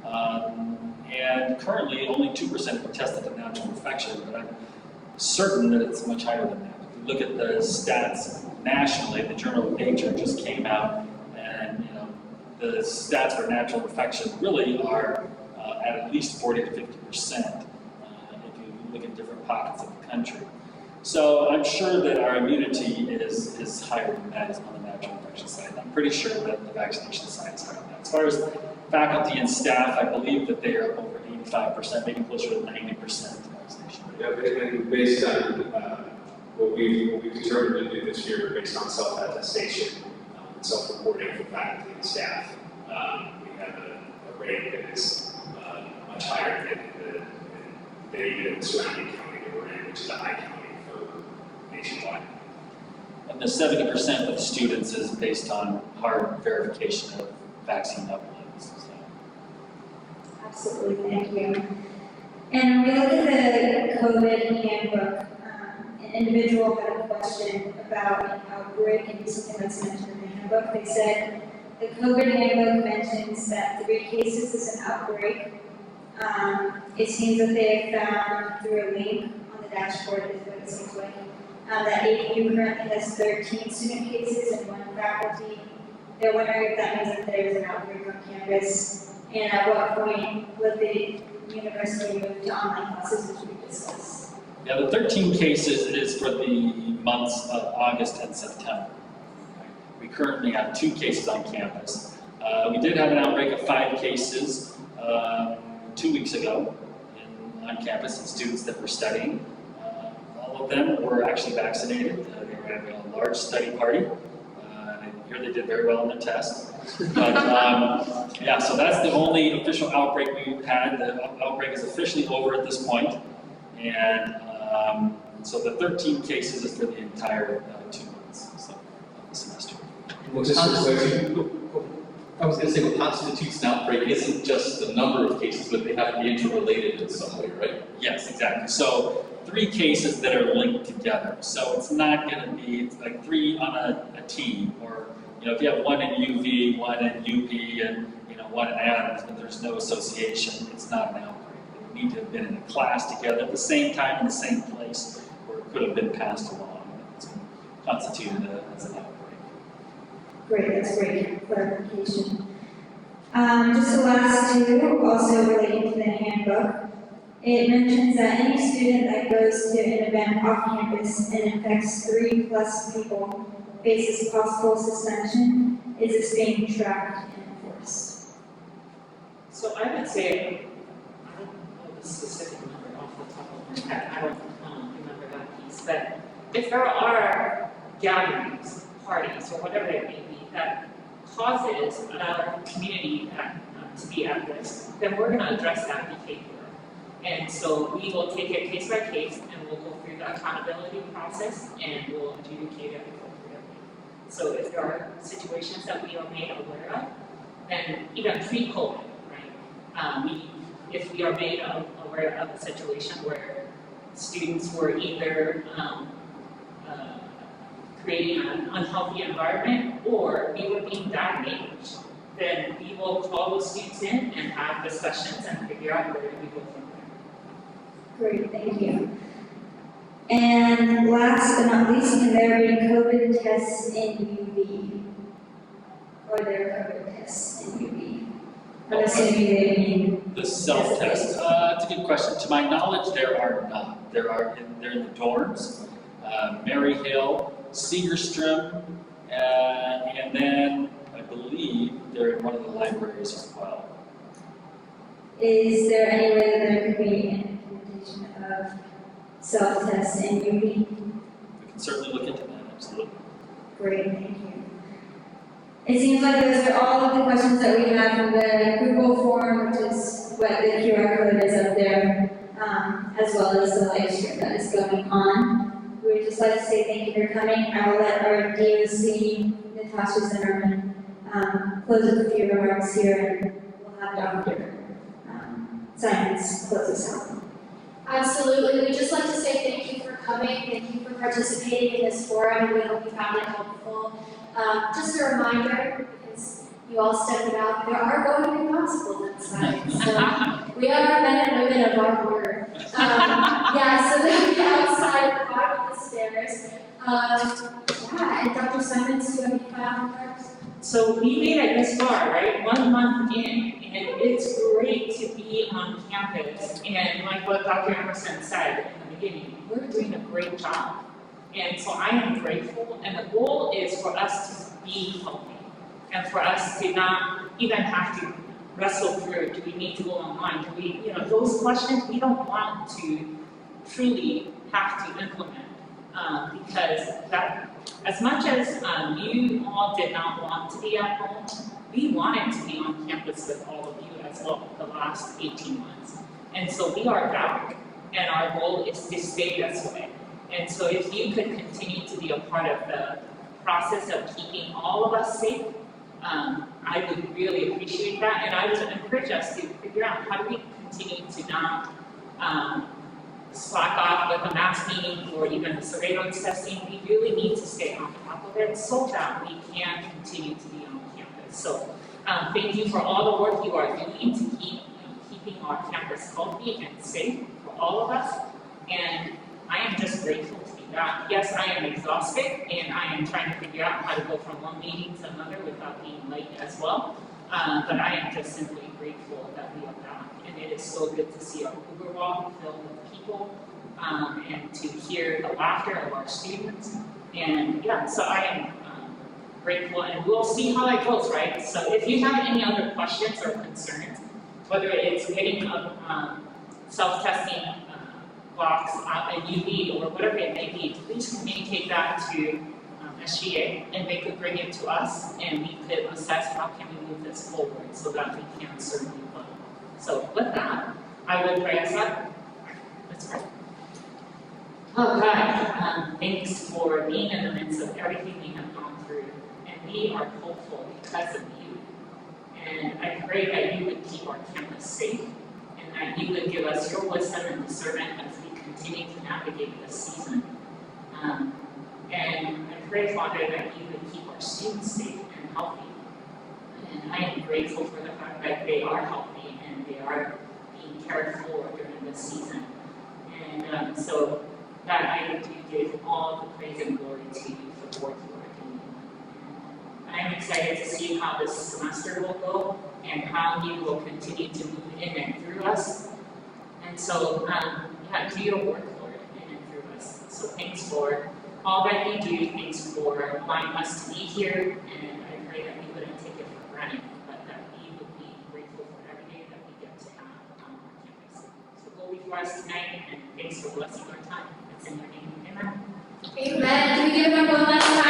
And currently, only 2% have been tested for natural infection, but I'm certain that it's much higher than that. If you look at the stats nationally, the journal Nature just came out, and the stats for natural infection really are at least 40 to 50%. If you look at different pockets of the country. So I'm sure that our immunity is higher than that on the natural infection side. I'm pretty sure that the vaccination side is higher than that. As far as faculty and staff, I believe that they are over 85%, maybe closer to 90% vaccination. Yeah, and based on what we've determined to do this year, based on self-attestation, self-reporting for faculty and staff, we have a rate that is much higher than even the surrounding county that we're in, which is a high county for nationwide. And the 70% of students is based on hard verification of vaccine uploads. So. Absolutely, thank you. And when we look at the COVID handbook, an individual had a question about an outbreak and something that's mentioned in the handbook. They said the COVID handbook mentions that 3 cases is an outbreak. It seems that they have found through a link on the dashboard, is what it seems like, that APU currently has 13 student cases and 1 faculty. They're wondering if that means that there is an outbreak on campus, and at what point would the university move to online classes, which we discussed. Yeah, the 13 cases is for the months of August and September. We currently have 2 cases on campus. We did have an outbreak of 5 cases 2 weeks ago on campus, and students that were studying. All of them were actually vaccinated. They were having a large study party. I hear they did very well on their test. But yeah, so that's the only official outbreak we've had. The outbreak is officially over at this point. And so the 13 cases is for the entire 2 months of the semester. I was going to say, what constitutes an outbreak isn't just the number of cases, but they have to be interrelated in some way, right? Yes, exactly. So 3 cases that are linked together. So it's not going to be like 3 on a team, or if you have 1 in UV, 1 in UP, and 1 in Adams, but there's no association, it's not an outbreak. They need to have been in a class together at the same time in the same place, or it could have been passed along. It's constituted as an outbreak. Great, that's great clarification. Just the last 2, also relating to the handbook. It mentions that any student that goes to an event off campus and infects 3+ people faces possible suspension. Is this being tracked and enforced? So I would say, I don't know the specific number off the top of my head, I don't remember that piece, but if there are gatherings, parties, or whatever it may be, that causes our community to be at risk, then we're going to address that behavior. And so we will take it case by case, and we'll go through the accountability process, and we'll adjudicate it appropriately. So if there are situations that we are made aware of, then even pre-COVID, right? If we are made aware of a situation where students were either creating an unhealthy environment or we were being damaged, then we will call those students in and have discussions and figure out where we go from there. Great, thank you. And last but not least, can there be COVID tests in UV? Or there are COVID tests in UV? I'm assuming they mean the self-test. That's a good question. To my knowledge, there are not. They're in the dorms, Mary Hill, Segerstrom, and then I believe they're in one of the libraries as well. Is there any way that there could be an implementation of self-tests in UV? We can certainly look into that, absolutely. Great, thank you. It seems like those are all of the questions that we have from the Google form, which is what the QR code is up there, as well as the live stream that is going on. We would just like to say thank you for coming. I will let our DOC, Natasha Zimmerman, close with a few remarks here, and we'll have Dr. Simons close us out. Absolutely. We'd just like to say thank you for coming. Thank you for participating in this forum. We hope you found it helpful. Just a reminder, because you all stepped it out, there are going to be constables inside. So we are men and women of our word. Yeah, so they'll be outside at the bottom of the stairs. Yeah, and Dr. Simons, do you have any final remarks? So we made it this far, right? 1 month in, and it's great to be on campus. And like what Dr. Emerson said in the beginning, we're doing a great job. And so I am grateful, and the goal is for us to be healthy, and for us to not even have to wrestle through, do we need to go online, do we, those questions we don't want to truly have to implement, because that, as much as you all did not want to be at home, we wanted to be on campus with all of you as well the last 18 months. And so we are back, and our goal is to stay this way. And so if you could continue to be a part of the process of keeping all of us safe, I would really appreciate that. And I would encourage us to figure out how do we continue to not slack off with the masking or even the surveillance testing. We really need to stay on top of it so that we can continue to be on campus. So thank you for all the work you are doing to keeping our campus healthy and safe for all of us. And I am just grateful to be back. Yes, I am exhausted, and I am trying to figure out how to go from one meeting to another without being late as well. But I am just simply grateful that we are back. And it is so good to see our Uber walk filled with people, and to hear the laughter of our students. And yeah, so I am grateful, and we'll see how that goes, right? So if you have any other questions or concerns, whether it's getting a self-testing box at UV or whatever it may be, please communicate that to SGA, and they could bring it to us, and we could assess how can we move this forward so that we can serve you well. So with that, I will pray us up. Let's pray. Oh God, thanks for being in the midst of everything we have gone through, and we are hopeful because of you. And I pray that you would keep our campus safe, and that you would give us your wisdom and discernment as we continue to navigate this season. And I pray, Father, that you would keep our students safe and healthy. And I am grateful for the fact that they are healthy and they are being cared for during this season. And so that I do give all the praise and glory to you for the work you are doing. And I'm excited to see how this semester will go and how you will continue to move in and through us. And so, do your work, Lord, in and through us. So thanks for all that you do. Thanks for allowing us to be here. And I pray that we wouldn't take it for granted, but that we would be grateful for every day that we get to have on our campus. So go before us tonight, and thanks for blessing our time. It's in your name. Amen. Amen. Can we give them one last